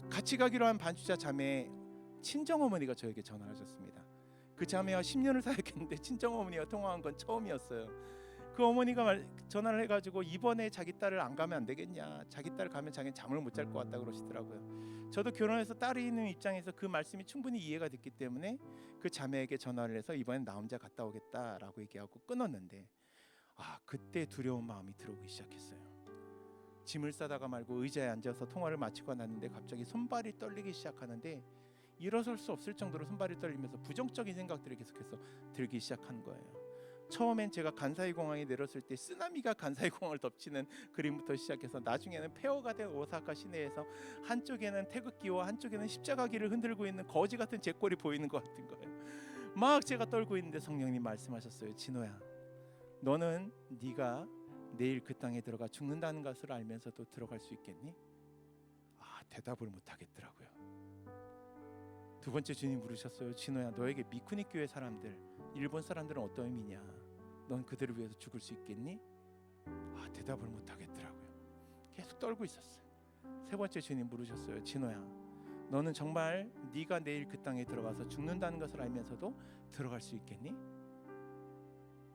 같이 가기로 한 반주자 자매 친정어머니가 저에게 전화를 하셨습니다. 그 자매와 10년을 사역했는데 친정어머니와 통화한 건 처음이었어요. 그 어머니가 전화를 해가지고 이번에 자기 딸을 안 가면 안 되겠냐, 자기 딸 가면 자기는 잠을 못 잘 것 같다 그러시더라고요. 저도 결혼해서 딸이 있는 입장에서 그 말씀이 충분히 이해가 됐기 때문에 그 자매에게 전화를 해서 이번엔 나 혼자 갔다 오겠다라고 얘기하고 끊었는데, 그때 두려운 마음이 들어오기 시작했어요. 짐을 싸다가 말고 의자에 앉아서 통화를 마치고 났는데 갑자기 손발이 떨리기 시작하는데, 일어설 수 없을 정도로 손발이 떨리면서 부정적인 생각들이 계속해서 들기 시작한 거예요. 처음엔 제가 간사이 공항에 내렸을 때 쓰나미가 간사이 공항을 덮치는 그림부터 시작해서 나중에는 폐허가 된 오사카 시내에서 한쪽에는 태극기와 한쪽에는 십자가기를 흔들고 있는 거지 같은 제 꼴이 보이는 것 같은 거예요. 막 제가 떨고 있는데 성령님 말씀하셨어요. 진호야, 너는 네가 내일 그 땅에 들어가 죽는다는 것을 알면서도 들어갈 수 있겠니? 대답을 못 하겠더라고요. 두 번째 주님 부르셨어요. 진호야, 너에게 미쿠니 교회 사람들, 일본 사람들은 어떤 의미냐? 넌 그들을 위해서 죽을 수 있겠니? 대답을 못 하겠더라고요. 계속 떨고 있었어요. 세 번째 주님 부르셨어요. 진호야, 너는 정말 네가 내일 그 땅에 들어가서 죽는다는 것을 알면서도 들어갈 수 있겠니?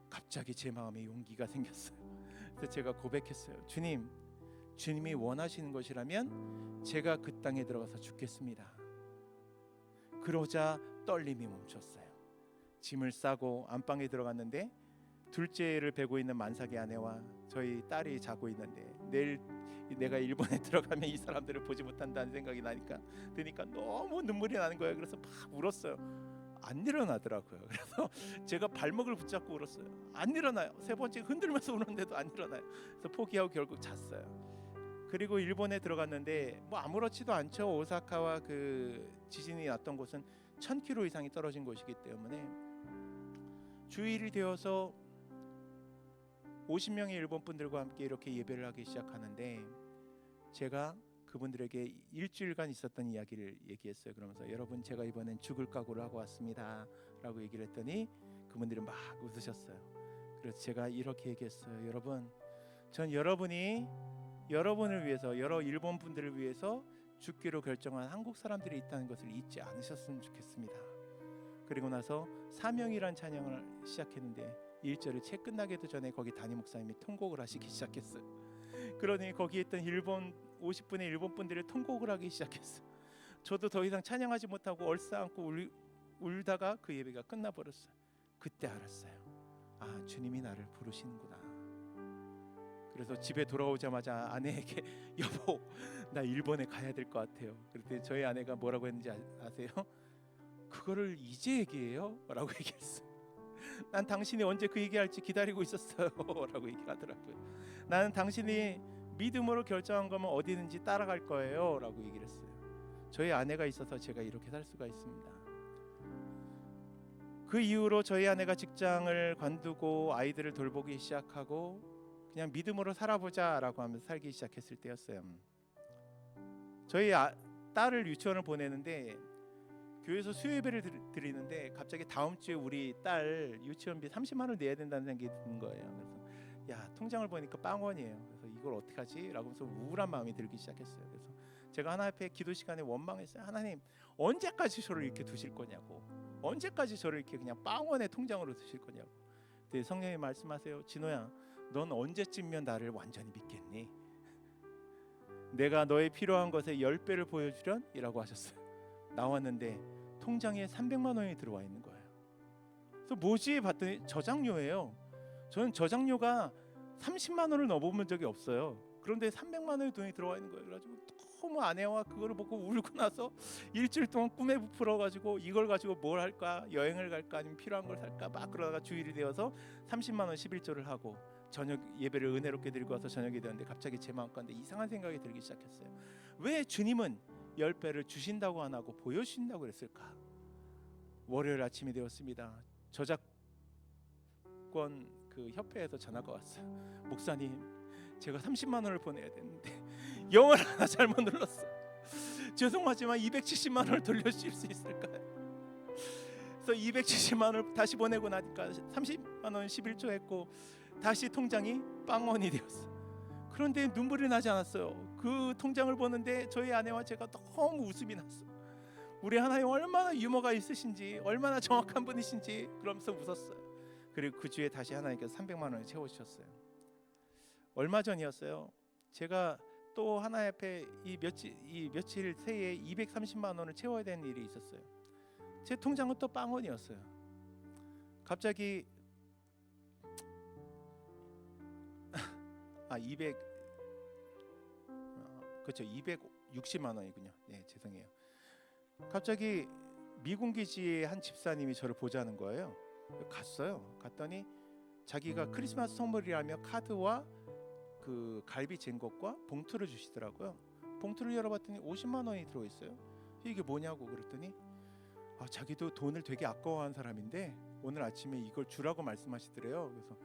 갑자기 제 마음에 용기가 생겼어요. 그래서 제가 고백했어요. 주님이 원하시는 것이라면 제가 그 땅에 들어가서 죽겠습니다. 그러자 떨림이 멈췄어요. 짐을 싸고 안방에 들어갔는데 둘째를 베고 있는 만삭의 아내와 저희 딸이 자고 있는데, 내일 내가 일본에 들어가면 이 사람들을 보지 못한다는 생각이 드니까 너무 눈물이 나는 거예요. 그래서 막 울었어요. 안 일어나더라고요. 그래서 제가 발목을 붙잡고 울었어요. 안 일어나요. 세 번째 흔들면서 우는데도 안 일어나요. 그래서 포기하고 결국 잤어요. 그리고 일본에 들어갔는데 아무렇지도 않죠. 오사카와 그 지진이 났던 곳은 1000km 이상이 떨어진 곳이기 때문에 주일이 되어서 50명의 일본 분들과 함께 이렇게 예배를 하기 시작하는데, 제가 그분들에게 일주일간 있었던 이야기를 얘기했어요. 그러면서 여러분, 제가 이번엔 죽을 각오를 하고 왔습니다 라고 얘기를 했더니 그분들이 막 웃으셨어요. 그래서 제가 이렇게 얘기했어요. 여러분, 전 여러분을 위해서, 여러 일본 분들을 위해서 죽기로 결정한 한국 사람들이 있다는 것을 잊지 않으셨으면 좋겠습니다. 그리고 나서 사명이란 찬양을 시작했는데 1절을 채 끝나기도 전에 거기 담임 목사님이 통곡을 하시기 시작했어요. 그러니 거기에 있던 50분의 일본 분들이 통곡을 하기 시작했어요. 저도 더 이상 찬양하지 못하고 얼싸안고 울다가 그 예배가 끝나버렸어요. 그때 알았어요. 주님이 나를 부르시는구나. 그래서 집에 돌아오자마자 아내에게 여보, 나 일본에 가야 될 것 같아요. 그랬더니 저희 아내가 뭐라고 했는지 아세요? 그거를 이제 얘기해요? 라고 얘기했어요. 난 당신이 언제 그 얘기할지 기다리고 있었어요 라고 얘기하더라고요. 나는 당신이 믿음으로 결정한 거면 어디든지 따라갈 거예요 라고 얘기를 했어요. 저희 아내가 있어서 제가 이렇게 살 수가 있습니다. 그 이후로 저희 아내가 직장을 관두고 아이들을 돌보기 시작하고 그냥 믿음으로 살아보자 라고 하면서 살기 시작했을 때였어요. 저희 딸을 유치원을 보내는데 교회에서 수요예배를 드리는데 갑자기 다음 주에 우리 딸 유치원비 30만 원 내야 된다는 생각이 드는 거예요. 그래서 야, 통장을 보니까 빵원이에요. 그래서 이걸 어떻게 하지? 라고 해서 우울한 마음이 들기 시작했어요. 그래서 제가 하나님 앞에 기도 시간에 원망했어요. 하나님, 언제까지 저를 이렇게 두실 거냐고, 언제까지 저를 이렇게 그냥 빵원의 통장으로 두실 거냐고. 근데 성령이 말씀하세요. 진호야, 넌 언제쯤이면 나를 완전히 믿겠니? 내가 너의 필요한 것에 10배를 보여주련? 이라고 하셨어요. 나왔는데 통장에 300만 원이 들어와 있는 거예요. 그래서 뭐지 봤더니 저장료예요. 저는 저장료가 30만 원을 넣어본 적이 없어요. 그런데 300만 원의 돈이 들어와 있는 거예요. 그래가지고 너무 아내와 그거를 보고 울고 나서 일주일 동안 꿈에 부풀어가지고 이걸 가지고 뭘 할까, 여행을 갈까, 아니면 필요한 걸 살까 막 그러다가 주일이 되어서 30만 원 11조를 하고 저녁 예배를 은혜롭게 드리고 와서 저녁이 되었는데 갑자기 제 마음 가운데 이상한 생각이 들기 시작했어요. 왜 주님은 10배를 주신다고 안 하고 보여주신다고 그랬을까? 월요일 아침이 되었습니다. 저작권 그 협회에서 전화가 왔어요. 목사님, 제가 30만 원을 보내야 되는데 영어를 하나 잘못 눌렀어. 죄송하지만 270만 원을 돌려주실 수 있을까요? 그래서 270만 원을 다시 보내고 나니까 30만 원 11조 했고 다시 통장이 빵원이 되었어. 그런데 눈물이 나지 않았어요. 그 통장을 보는데 저희 아내와 제가 너무 웃음이 났어. 우리 하나님 얼마나 유머가 있으신지, 얼마나 정확한 분이신지 그러면서 웃었어요. 그리고 그 주에 다시 하나님께서 300만 원을 채워주셨어요. 얼마 전이었어요. 제가 또 하나님 앞에 이 며칠 새에 230만 원을 채워야 되는 일이 있었어요. 제 통장은 또 빵원이었어요. 갑자기 260만 원이군요. 네, 죄송해요. 갑자기 미군 기지의 한 집사님이 저를 보자는 거예요. 갔어요. 갔더니 자기가 크리스마스 선물이라며 카드와 그 갈비 잰 것과 봉투를 주시더라고요. 봉투를 열어봤더니 50만 원이 들어있어요. 이게 뭐냐고 그랬더니 자기도 돈을 되게 아까워하는 사람인데 오늘 아침에 이걸 주라고 말씀하시더래요. 그래서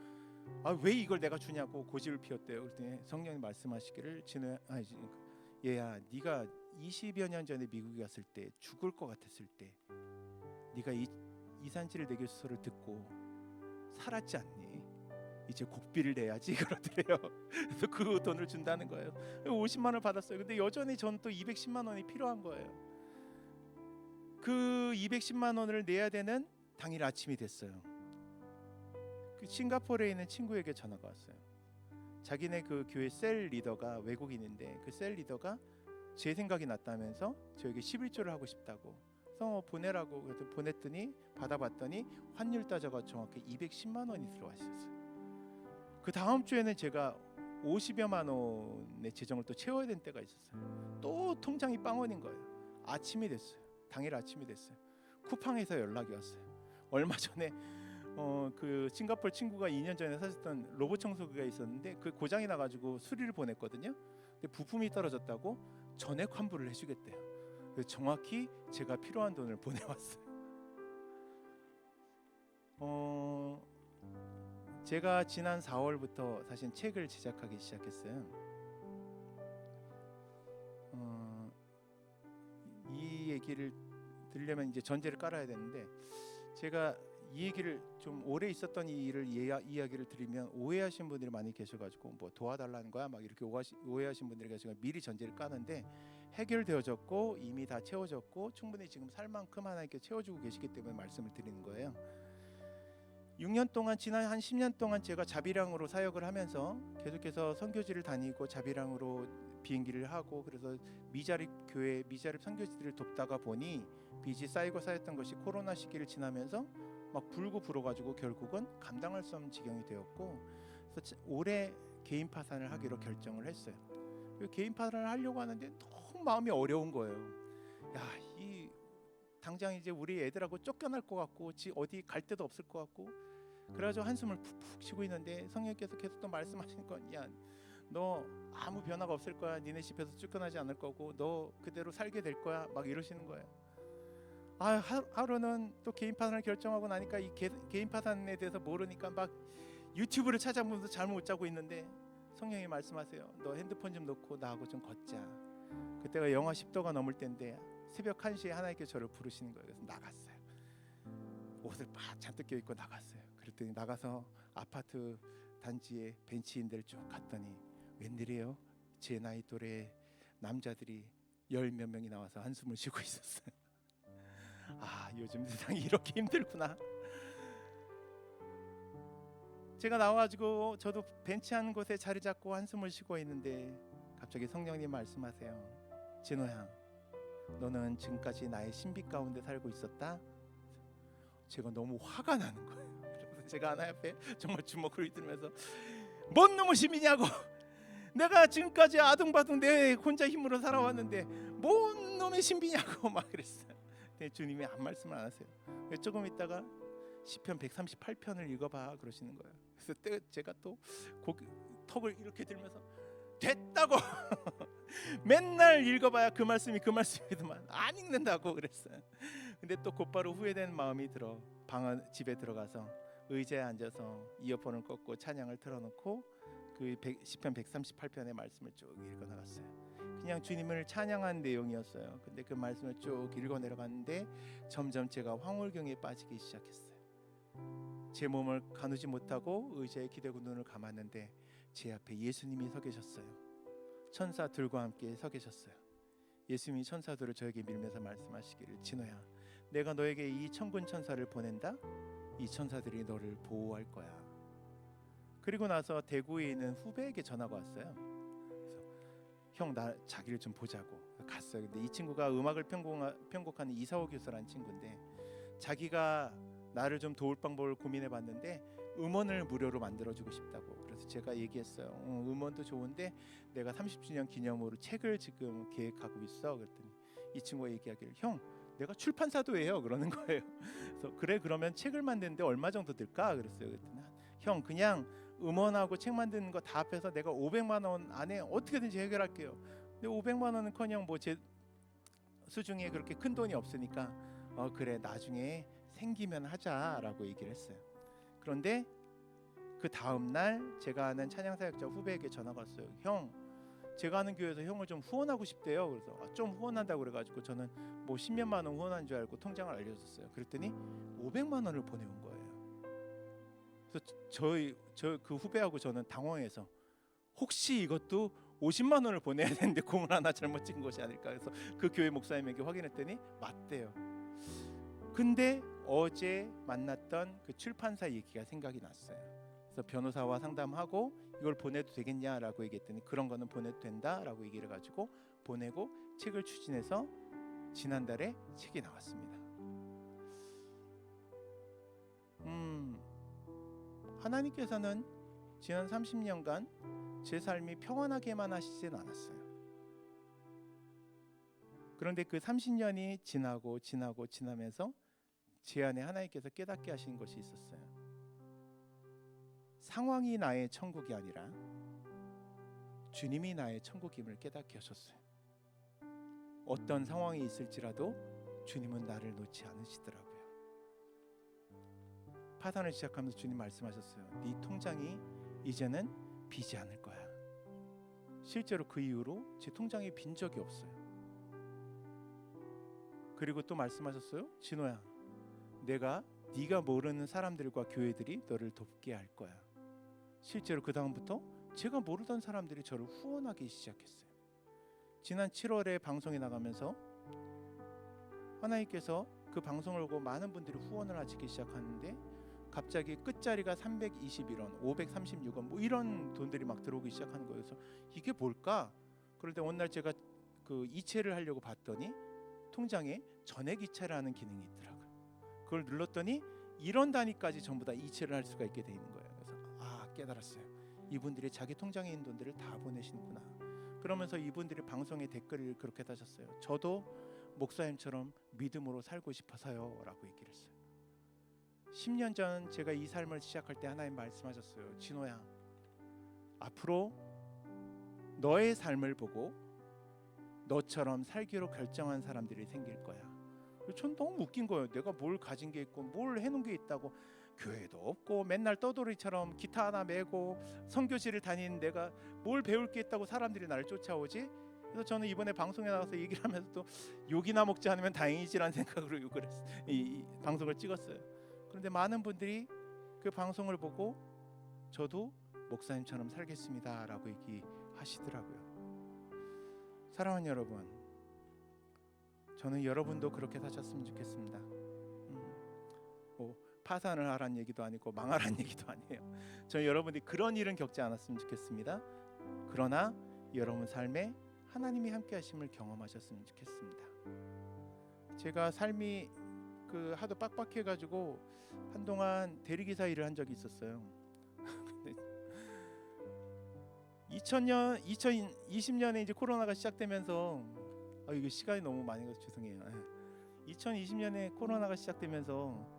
왜 이걸 내가 주냐고 고집을 피웠대요. 그랬더니 성령님 말씀하시기를 얘야, 네가 20여 년 전에 미국에 갔을 때 죽을 것 같았을 때 네가 이 이산질 내교수서를 듣고 살았지 않니? 이제 곡비를 내야지 그러더래요. 그래서 그 돈을 준다는 거예요. 50만 원을 받았어요. 근데 여전히 저는 또 210만 원이 필요한 거예요. 그 210만 원을 내야 되는 당일 아침이 됐어요. 그 싱가포르에 있는 친구에게 전화가 왔어요. 자기네 그 교회 셀 리더가 외국인인데 그 셀 리더가 제 생각이 났다면서 저에게 11조를 하고 싶다고 그래서 보내라고 그래서 보냈더니 받아봤더니 환율 따져가 정확히 210만 원이 들어와 있었어요. 그 다음 주에는 제가 50여만 원의 재정을 또 채워야 되는 때가 있었어요. 또 통장이 빵원인 거예요. 아침이 됐어요. 당일 아침이 됐어요. 쿠팡에서 연락이 왔어요. 얼마 전에 그 싱가포르 친구가 2년 전에 사셨던 로봇 청소기가 있었는데 그 고장이 나가지고 수리를 보냈거든요. 근데 부품이 떨어졌다고 전액 환불을 해주겠대요. 그래서 정확히 제가 필요한 돈을 보내왔어요. 제가 지난 4월부터 사실 책을 제작하기 시작했어요. 이 얘기를 들려면 이제 전제를 깔아야 되는데 제가 이 얘기를 좀 오래 있었던 이 일을 이야기를 드리면 오해하신 분들이 많이 계셔가지고 뭐 도와달라는 거야 막 이렇게 오해하신 분들이 계시고 미리 전제를 까는데 해결되어졌고 이미 다 채워졌고 충분히 지금 살 만큼 하나님께 채워주고 계시기 때문에 말씀을 드리는 거예요. 6년 동안 지난 한 10년 동안 제가 자비랑으로 사역을 하면서 계속해서 선교지를 다니고 자비랑으로 비행기를 하고 그래서 미자립 교회 미자립 선교지들을 돕다가 보니 빚이 쌓였던 것이 코로나 시기를 지나면서 막 불고 불어가지고 결국은 감당할 수 없는 지경이 되었고 그래서 올해 개인 파산을 하기로 결정을 했어요. 개인 파산을 하려고 하는데 너무 마음이 어려운 거예요. 이 당장 이제 우리 애들하고 쫓겨날 것 같고 어디 갈 데도 없을 것 같고 그래가지고 한숨을 푹푹 쉬고 있는데 성령께서 계속 또 말씀하시는 건 너 아무 변화가 없을 거야. 니네 집에서 쫓겨나지 않을 거고 너 그대로 살게 될 거야. 막 이러시는 거예요. 하루는 또 개인 파산을 결정하고 나니까 이 개인 파산에 대해서 모르니까 막 유튜브를 찾아보면서 잠을 못 자고 있는데 성령이 말씀하세요. 너 핸드폰 좀 놓고 나하고 좀 걷자. 그때가 영하 10도가 넘을 때인데 새벽 1시에 하나님께 저를 부르시는 거예요. 그래서 나갔어요. 옷을 막 잔뜩 껴입고 나갔어요. 그랬더니 나가서 아파트 단지에 벤치인들 쭉 갔더니 웬일이에요? 제 나이 또래 남자들이 10몇 명이 나와서 한숨을 쉬고 있었어요. 아, 요즘 세상이 이렇게 힘들구나. 제가 나와가지고 저도 벤치 한 곳에 자리 잡고 한숨을 쉬고 있는데 갑자기 성령님 말씀하세요. 진호야, 너는 지금까지 나의 신비 가운데 살고 있었다. 제가 너무 화가 나는 거예요. 그래서 제가 하나님 앞에 정말 주먹을 휘두르면서 뭔 놈의 신비냐고, 내가 지금까지 아둥바둥 내 혼자 힘으로 살아왔는데 뭔 놈의 신비냐고 막 그랬어요. 근데 주님이 한 말씀을 안 하세요. 조금 있다가 시편 138편을 읽어봐 그러시는 거예요. 그래서 제가 또 턱을 이렇게 들면서 됐다고 맨날 읽어봐야 그 말씀이더만 안 읽는다고 그랬어요. 근데 또 곧바로 후회된 마음이 들어 집에 들어가서 의자에 앉아서 이어폰을 꽂고 찬양을 틀어놓고 그 시편 138편의 말씀을 쭉 읽어 나갔어요. 그냥 주님을 찬양한 내용이었어요. 근데 그 말씀을 쭉 읽어 내려갔는데 점점 제가 황홀경에 빠지기 시작했어요. 제 몸을 가누지 못하고 의자에 기대고 눈을 감았는데 제 앞에 예수님이 서 계셨어요. 천사들과 함께 서 계셨어요. 예수님이 천사들을 저에게 밀면서 말씀하시기를, 진호야, 내가 너에게 이 천군 천사를 보낸다. 이 천사들이 너를 보호할 거야. 그리고 나서 대구에 있는 후배에게 전화가 왔어요. 그래서 형, 나 자기를 좀 보자고 갔어요. 근데 이 친구가 음악을 편곡하는 이사호 교수라는 친구인데 자기가 나를 좀 도울 방법을 고민해봤는데 음원을 무료로 만들어주고 싶다고. 그래서 제가 얘기했어요. 음원도 좋은데 내가 30주년 기념으로 책을 지금 계획하고 있어. 그랬더니 이 친구가 얘기하기를, 형, 내가 출판사도 해요 그러는 거예요. 그래서 그래, 그러면 책을 만드는데 얼마 정도 들까? 그랬어요. 그랬더니 형, 그냥 음원하고 책 만드는 거 다 합해서 내가 500만 원 안에 어떻게든지 해결할게요. 근데 500만 원은커녕 뭐 제 수중에 그렇게 큰 돈이 없으니까 그래, 나중에 생기면 하자라고 얘기를 했어요. 그런데 그 다음 날 제가 아는 찬양사역자 후배에게 전화가 왔어요. 형, 제가 아는 교회에서 형을 좀 후원하고 싶대요. 그래서 좀 후원한다고 그래가지고 저는 뭐 10몇만 원 후원한 줄 알고 통장을 알려줬어요. 그랬더니 500만 원을 보내온 거예요. 그래서 저 그 후배하고 저는 당황해서 혹시 이것도 50만 원을 보내야 되는데 공을 하나 잘못 찍은 것이 아닐까. 그래서 그 교회 목사님에게 확인했더니 맞대요. 근데 어제 만났던 그 출판사 얘기가 생각이 났어요. 그래서 변호사와 상담하고 이걸 보내도 되겠냐라고 얘기했더니 그런 거는 보내도 된다라고 얘기를 가지고 보내고 책을 추진해서 지난달에 책이 나왔습니다. 하나님께서는 지난 30년간 제 삶이 평안하게만 하시진 않았어요. 그런데 그 30년이 지나면서 제 안에 하나님께서 깨닫게 하신 것이 있었어요. 상황이 나의 천국이 아니라 주님이 나의 천국임을 깨닫게 하셨어요. 어떤 상황이 있을지라도 주님은 나를 놓지 않으시더라고요. 파산을 시작하면서 주님 말씀하셨어요. 네 통장이 이제는 비지 않을 거야. 실제로 그 이후로 제 통장에 빈 적이 없어요. 그리고 또 말씀하셨어요. 진호야, 내가 네가 모르는 사람들과 교회들이 너를 돕게 할 거야. 실제로 그 다음부터 제가 모르던 사람들이 저를 후원하기 시작했어요. 지난 7월에 방송에 나가면서 하나님께서 그 방송을 보고 많은 분들이 후원을 하시기 시작하는데 갑자기 끝자리가 321원, 536원 뭐 이런 돈들이 막 들어오기 시작하는 거예요. 그래서 이게 뭘까? 그런데 어느 날 제가 그 이체를 하려고 봤더니 통장에 전액 이체라는 기능이 있더라고요. 그걸 눌렀더니 1원 단위까지 전부 다 이체를 할 수가 있게 돼 있는 거예요. 그래서 깨달았어요. 이분들이 자기 통장에 있는 돈들을 다 보내시는구나. 그러면서 이분들이 방송에 댓글을 그렇게 다셨어요. 저도 목사님처럼 믿음으로 살고 싶어서요 라고 얘기를 했어요. 10년 전 제가 이 삶을 시작할 때 하나님 말씀하셨어요. 진호야, 앞으로 너의 삶을 보고 너처럼 살기로 결정한 사람들이 생길 거야. 전 너무 웃긴 거예요. 내가 뭘 가진 게 있고 뭘 해놓은 게 있다고, 교회도 없고 맨날 떠돌이처럼 기타 하나 메고 선교지를 다니는 내가 뭘 배울 게 있다고 사람들이 나를 쫓아오지? 그래서 저는 이번에 방송에 나가서 얘기를 하면서 또 욕이나 먹지 않으면 다행이지라는 생각으로 이 방송을 찍었어요. 그런데 많은 분들이 그 방송을 보고 저도 목사님처럼 살겠습니다라고 얘기하시더라고요. 사랑하는 여러분, 저는 여러분도 그렇게 사셨으면 좋겠습니다. 뭐 파산을 하라는 얘기도 아니고 망하라는 얘기도 아니에요. 저는 여러분들이 그런 일은 겪지 않았으면 좋겠습니다. 그러나 여러분 삶에 하나님이 함께 하심을 경험하셨으면 좋겠습니다. 제가 삶이 하도 빡빡해 가지고 한동안 대리기사 일을 한 적이 있었어요. 2020년에 이제 코로나가 시작되면서 이거 시간이 너무 많이 가서 죄송해요. 2020년에 코로나가 시작되면서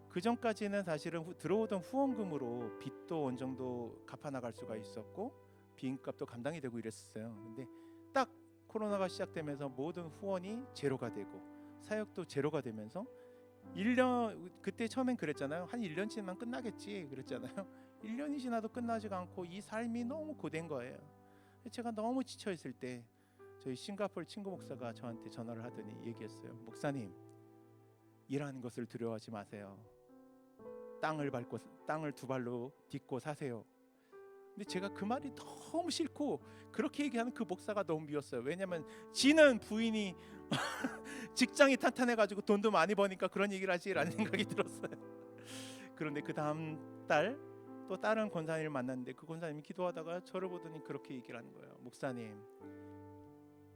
그 전까지는 사실은 들어오던 후원금으로 빚도 어느 정도 갚아 나갈 수가 있었고 비행값도 감당이 되고 이랬었어요. 근데 딱 코로나가 시작되면서 모든 후원이 제로가 되고 사역도 제로가 되면서 1년, 그때 처음엔 그랬잖아요. 한 1년치만 끝나겠지 그랬잖아요. 1년이 지나도 끝나지가 않고 이 삶이 너무 고된 거예요. 제가 너무 지쳐 있을 때 저희 싱가포르 친구 목사가 저한테 전화를 하더니 얘기했어요. 목사님, 일하는 것을 두려워하지 마세요. 땅을 두 발로 딛고 사세요. 근데 제가 그 말이 너무 싫고 그렇게 얘기하는 그 목사가 너무 미웠어요. 왜냐하면 지는 부인이 직장이 탄탄해가지고 돈도 많이 버니까 그런 얘기를 하지라는 생각이 들었어요. 그런데 그 다음 달 또 다른 권사님을 만났는데 그 권사님이 기도하다가 저를 보더니 그렇게 얘기를 하는 거예요. 목사님,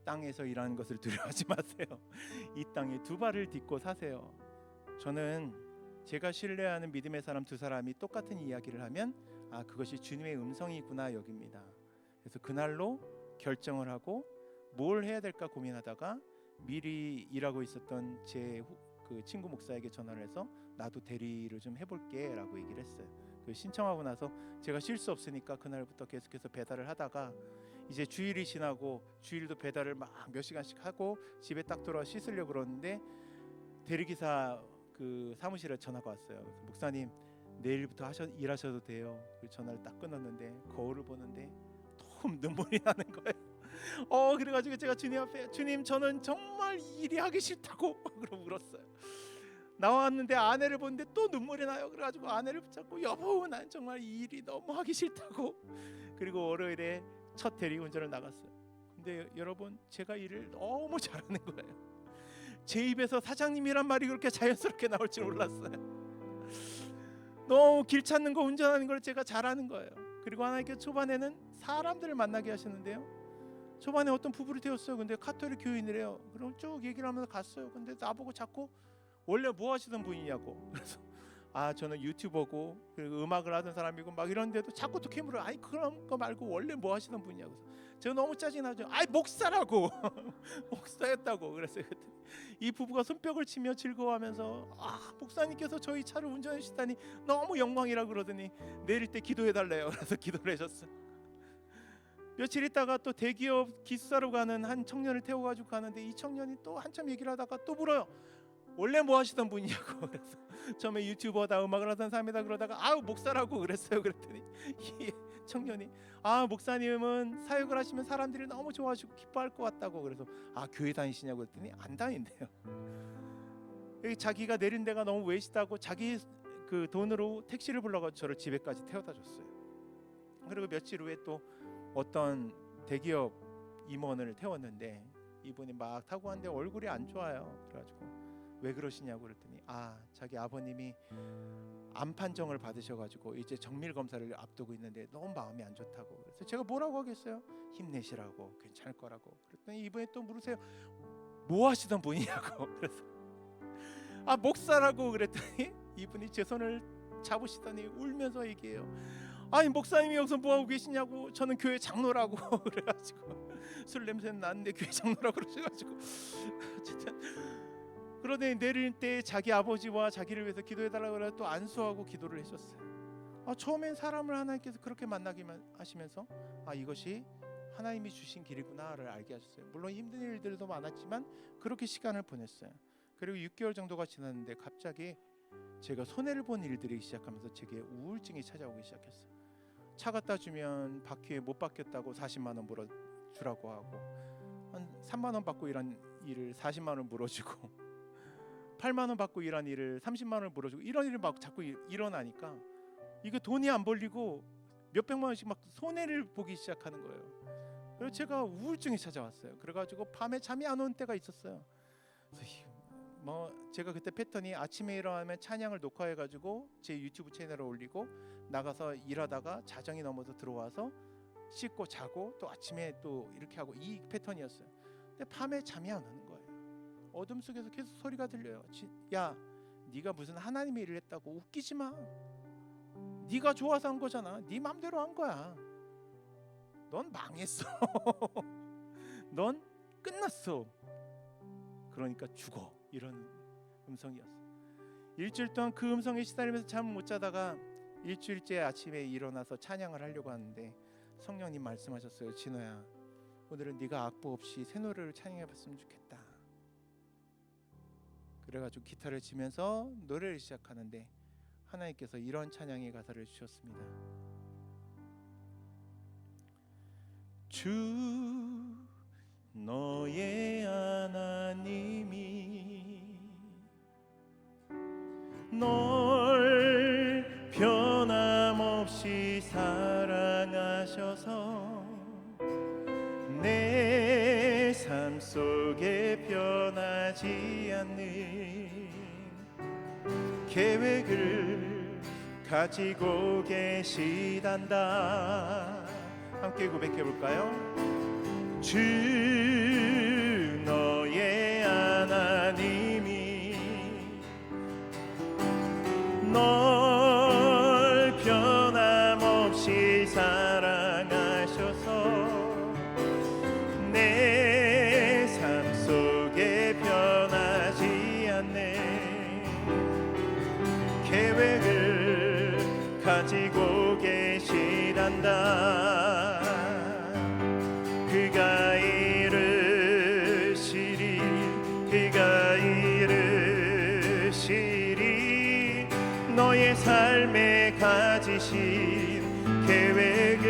땅에서 일하는 것을 두려워하지 마세요. 이 땅에 두 발을 딛고 사세요. 저는 제가 신뢰하는 믿음의 사람 두 사람이 똑같은 이야기를 하면 그것이 주님의 음성이구나 여깁니다. 그래서 그날로 결정을 하고 뭘 해야 될까 고민하다가 미리 일하고 있었던 제 친구 목사에게 전화를 해서 나도 대리를 좀 해볼게 라고 얘기를 했어요. 신청하고 나서 제가 쉴 수 없으니까 그날부터 계속해서 배달을 하다가 이제 주일이 지나고 주일도 배달을 막 몇 시간씩 하고 집에 딱 돌아와 씻으려고 그러는데 대리기사 사무실에 전화가 왔어요. 그래서 목사님, 내일부터 일하셔도 돼요. 전화를 딱 끊었는데 거울을 보는데 너무 눈물이 나는 거예요. 그래가지고 제가 주님 앞에, 주님, 저는 정말 일이 하기 싫다고 그러고 울었어요. 나왔는데 아내를 보는데 또 눈물이 나요. 그래가지고 아내를 붙잡고, 여보, 난 정말 이 일이 너무 하기 싫다고. 그리고 월요일에 첫 대리운전을 나갔어요. 근데 여러분, 제가 일을 너무 잘하는 거예요. 제 입에서 사장님이란 말이 그렇게 자연스럽게 나올 줄 몰랐어요. 너무 길 찾는 거, 운전하는 걸 제가 잘하는 거예요. 그리고 하나님께서 초반에는 사람들을 만나게 하시는데요, 초반에 어떤 부부를 태웠어요. 근데 카톨릭 교인이래요. 그럼 쭉 얘기를 하면서 갔어요. 근데 나보고 자꾸 원래 뭐 하시던 분이냐고. 그래서 저는 유튜버고 그리고 음악을 하던 사람이고 막 이런데도 자꾸 또 캠으로 그런 거 말고 원래 뭐 하시던 분이냐고. 그래서 제가 너무 짜증나죠. 목사라고. 목사였다고. 그래서 이 부부가 손뼉을 치며 즐거워하면서 목사님께서 저희 차를 운전해 주시다니 너무 영광이라고 그러더니 내릴 때 기도해 달래요. 그래서 기도를 해줬어요. 며칠 있다가 또 대기업 기숙사로 가는 한 청년을 태워가지고 가는데 이 청년이 또 한참 얘기를 하다가 또 물어요. 원래 뭐 하시던 분이냐고. 그래서 처음에 유튜버다, 음악을 하던 사람이다 그러다가 목사라고 그랬어요. 그랬더니 이 청년이 목사님은 사역을 하시면 사람들이 너무 좋아하시고 기뻐할 것 같다고. 그래서 교회 다니시냐고 그랬더니 안 다닌대요. 자기가 내린 데가 너무 외시다고 자기 그 돈으로 택시를 불러가지고 저를 집에까지 태워다 줬어요. 그리고 며칠 후에 또 어떤 대기업 임원을 태웠는데 이분이 막 타고 왔는데 얼굴이 안 좋아요. 그래가지고 왜 그러시냐고 그랬더니 자기 아버님이 암 판정을 받으셔가지고 이제 정밀 검사를 앞두고 있는데 너무 마음이 안 좋다고. 그래서 제가 뭐라고 하겠어요? 힘내시라고, 괜찮을 거라고. 그랬더니 이분이 또 물으세요. 뭐 하시던 분이냐고. 그래서 목사라고 그랬더니 이분이 제 손을 잡으시더니 울면서 얘기해요. 목사님이 여기서 뭐 하고 계시냐고. 저는 교회 장로라고. 그래가지고 술 냄새는 나는데 교회 장로라고 그러셔가지고 어쨌든 그러더니 내릴 때 자기 아버지와 자기를 위해서 기도해달라고 그래서 또 안수하고 기도를 해줬어요. 처음엔 사람을 하나님께서 그렇게 만나기만 하시면서 이것이 하나님이 주신 길이구나를 알게 하셨어요. 물론 힘든 일들도 많았지만 그렇게 시간을 보냈어요. 그리고 6개월 정도가 지났는데 갑자기 제가 손해를 본 일들이 시작하면서 제게 우울증이 찾아오기 시작했어요. 차 갖다 주면 바퀴에 못 바뀌었다고 40만 원 물어주라고 하고, 한 3만 원 받고 일한 일을 40만 원 물어주고, 8만 원 받고 일한 일을 30만 원 물어주고, 이런 일이 막 자꾸 일어나니까 이게 돈이 안 벌리고 몇백만 원씩 막 손해를 보기 시작하는 거예요. 그래서 제가 우울증이 찾아왔어요. 그래가지고 밤에 잠이 안 오는 때가 있었어요. 그래서 제가 그때 패턴이 아침에 일어나면 찬양을 녹화해가지고 제 유튜브 채널에 올리고 나가서 일하다가 자정이 넘어서 들어와서 씻고 자고 또 아침에 또 이렇게 하고 이 패턴이었어요. 근데 밤에 잠이 안 오는 거예요. 어둠 속에서 계속 소리가 들려요. 야, 네가 무슨 하나님의 일을 했다고 웃기지 마. 네가 좋아서 한 거잖아. 네 맘대로 한 거야. 넌 망했어. 넌 끝났어. 그러니까 죽어. 이런 음성이었어. 일주일 동안 그 음성에 시달리면서 잠을 못 자다가 일주일째 아침에 일어나서 찬양을 하려고 하는데 성령님 말씀하셨어요. 진호야, 오늘은 네가 악보 없이 새 노래를 찬양해봤으면 좋겠다. 그래가지고 기타를 치면서 노래를 시작하는데 하나님께서 이런 찬양의 가사를 주셨습니다. 주 너의 하나님이 널 변함없이 사랑하셔서 내 삶 속에 변하지 않는 계획을 가지고 계시단다. 함께 고백해 볼까요? 주 너의 하나님이 널 변함없이 사랑하셔서 내 삶 속에 변하지 않는 계획을 가지고 계시단다. 그가 이르시리 너의 삶에 가지신 계획을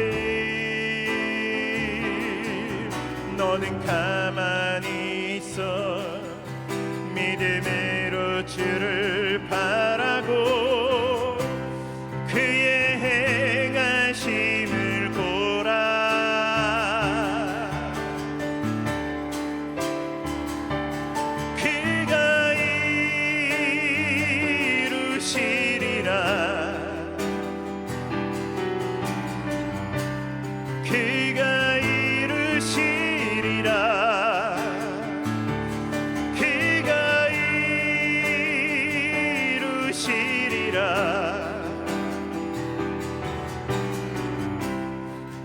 너는 가만히 있어 믿음으로 주를 바라고 그의 행하심을 보라. 그가 이루시리라. 그가 이루시리라. 그가 이루시리라.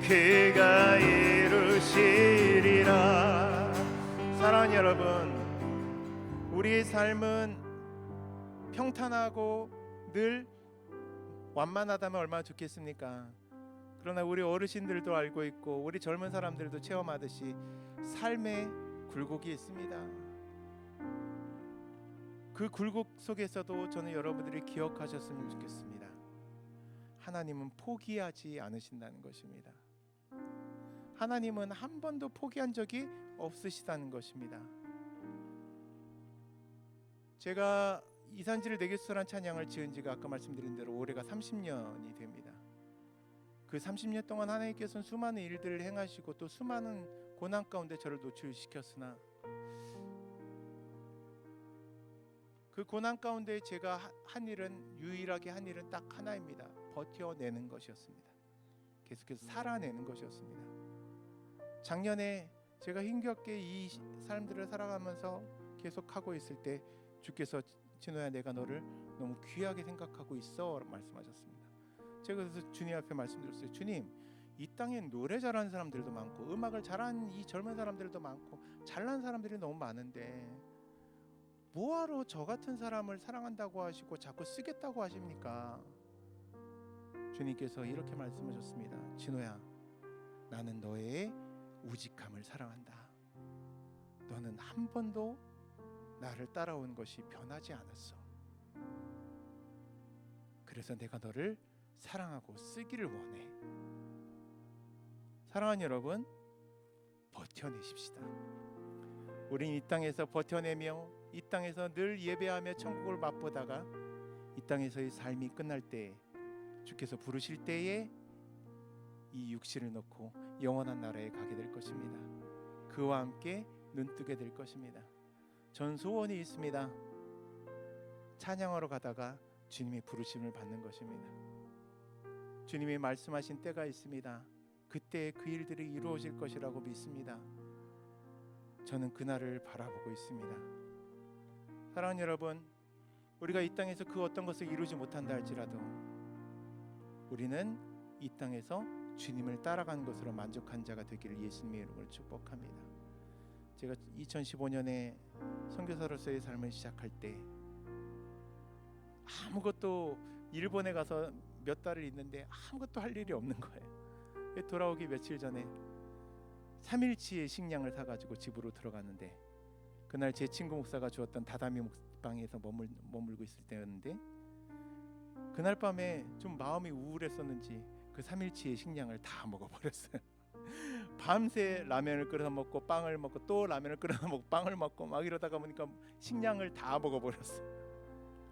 그가 이루시리라. 사랑하는 여러분, 우리의 삶은 평탄하고 늘 완만하다면 얼마나 좋겠습니까? 그러나 우리 어르신들도 알고 있고 우리 젊은 사람들도 체험하듯이 삶의 굴곡이 있습니다. 그 굴곡 속에서도 저는 여러분들이 기억하셨으면 좋겠습니다. 하나님은 포기하지 않으신다는 것입니다. 하나님은 한 번도 포기한 적이 없으시다는 것입니다. 제가 이산지를 내게 수선한 찬양을 지은 지가 아까 말씀드린 대로 올해가 30년이 됩니다. 그 30년 동안 하나님께서는 수많은 일들을 행하시고 또 수많은 고난 가운데 저를 노출시켰으나 그 고난 가운데 제가 한 일은 유일하게 한 일은 딱 하나입니다. 버텨내는 것이었습니다. 계속해서 살아내는 것이었습니다. 작년에 제가 힘겹게 이 사람들을 살아가면서 계속하고 있을 때 주께서 진호야 내가 너를 너무 귀하게 생각하고 있어 말씀하셨습니다. 제가 그래서 주님 앞에 말씀드렸어요. 주님, 이 땅엔 노래 잘하는 사람들도 많고 음악을 잘하는 이 젊은 사람들도 많고 잘난 사람들이 너무 많은데 뭐하러 저 같은 사람을 사랑한다고 하시고 자꾸 쓰겠다고 하십니까? 주님께서 이렇게 말씀하셨습니다. 진호야, 나는 너의 우직함을 사랑한다. 너는 한 번도 나를 따라온 것이 변하지 않았어. 그래서 내가 너를 사랑하고 쓰기를 원해. 사랑하는 여러분, 버텨내십시다. 우린 이 땅에서 버텨내며 이 땅에서 늘 예배하며 천국을 맛보다가 이 땅에서의 삶이 끝날 때 주께서 부르실 때에 이 육신을 놓고 영원한 나라에 가게 될 것입니다. 그와 함께 눈뜨게 될 것입니다. 전 소원이 있습니다. 찬양하러 가다가 주님의 부르심을 받는 것입니다. 주님이 말씀하신 때가 있습니다. 그때 그 일들이 이루어질 것이라고 믿습니다. 저는 그날을 바라보고 있습니다. 사랑하는 여러분, 우리가 이 땅에서 그 어떤 것을 이루지 못한다 할지라도 우리는 이 땅에서 주님을 따라가는 것으로 만족한 자가 되기를 예수님의 이름으로 축복합니다. 제가 2015년에 선교사로서의 삶을 시작할 때 아무것도 일본에 가서 몇 달을 있는데 아무것도 할 일이 없는 거예요. 돌아오기 며칠 전에 3일치의 식량을 사가지고 집으로 들어갔는데 그날 제 친구 목사가 주었던 다다미 목방에서 머물고 있을 때였는데 그날 밤에 좀 마음이 우울했었는지 그 3일치의 식량을 다 먹어버렸어요. 밤새 라면을 끓여 먹고 빵을 먹고 또 라면을 끓여 먹고 빵을 먹고 막 이러다가 보니까 식량을 다 먹어버렸어요.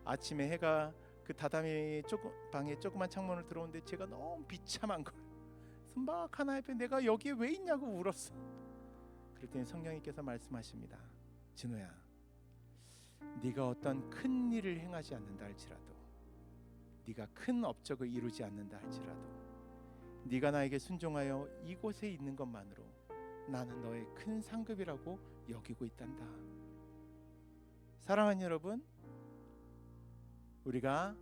아침에 해가 그 다다미 방에 조그만 창문을 들어오는데 제가 너무 비참한 거예요. 막 하나 옆에 내가 여기에 왜 있냐고 울었어. 그랬더니 성령님께서 말씀하십니다. 진호야, 네가 어떤 큰 일을 행하지 않는다 할지라도, 네가 큰 업적을 이루지 않는다 할지라도, 네가 나에게 순종하여 이곳에 있는 것만으로 나는 너의 큰 상급이라고 여기고 있단다. 사랑하는 여러분, 우리가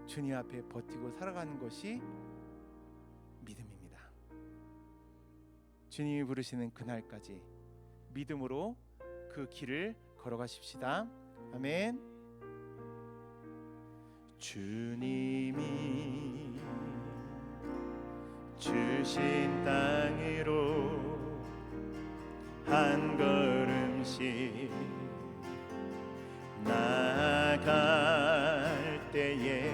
주님 앞에 버티고 살아가는 것이 믿음입니다. 주님이 부르시는 그날까지 믿음으로 그 길을 걸어가십시다. 아멘. 주님이 주신 땅으로 한 걸음씩 나아갈 때에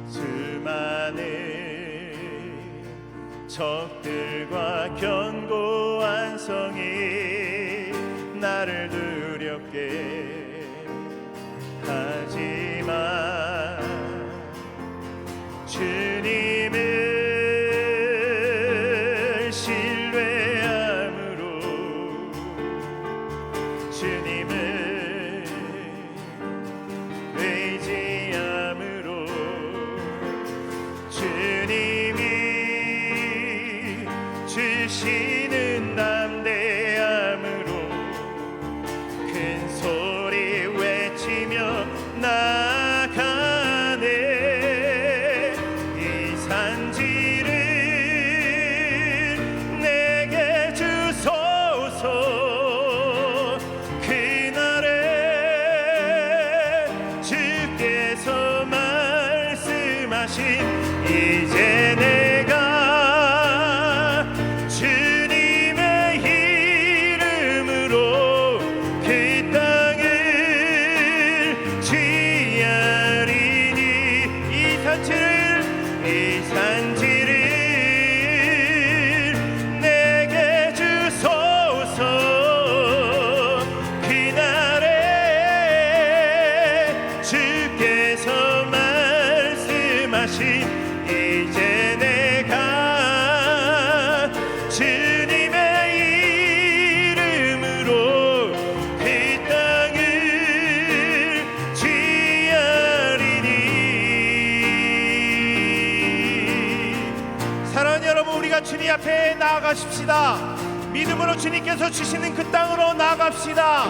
수많은 적들과 견고한 성이 나를 두렵게 하지만 주님을 신뢰함으로 주님을 의지함으로 주님이 주시는 담대함으로 큰 소리 외치며 나아가네. 이 산지를 내게 주소서. 그날에 주께서 말씀하신 이제 내가 주님의 이름으로 그 땅을 취하리니. 이 산지를 내게 주소서. 그날에 주께서 말씀하신 이제 내가 주님의 이름으로 그 땅을 취하리니. 사랑하는 여러분, 우리가 주님 앞에 나아가십시다. 믿음으로 주님께서 주시는 그 땅으로 나아갑시다.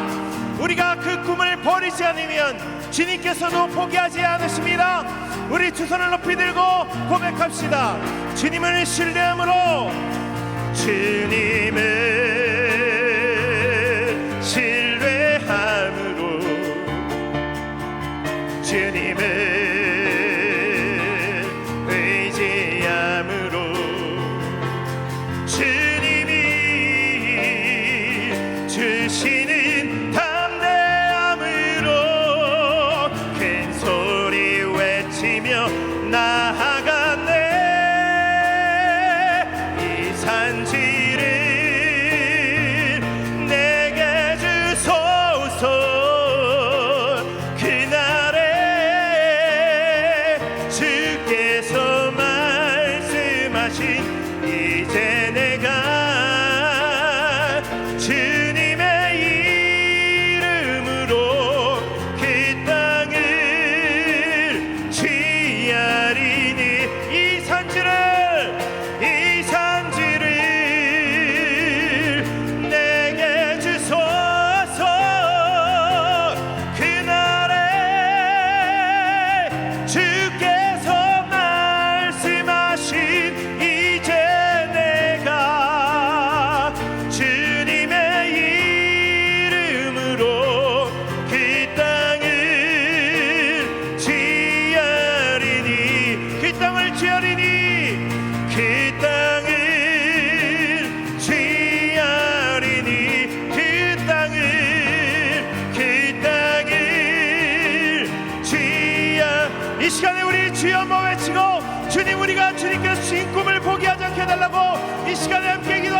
우리가 그 꿈을 버리지 않으면 주님께서도 포기하지 않으십니다. 우리 두 손을 높이 들고 고백합시다. 주님을 신뢰함으로, 주님을 신뢰함으로, 주님을 의지함으로, 주님이 주시는 담대함으로 큰 소리 외치며 나아가네. 이 산지를 내게 주소서. 그날에 주께서 말씀하신 이 우리가 주님께서 주신 꿈을 포기하지 않게 해달라고 이 시간에 함께 기도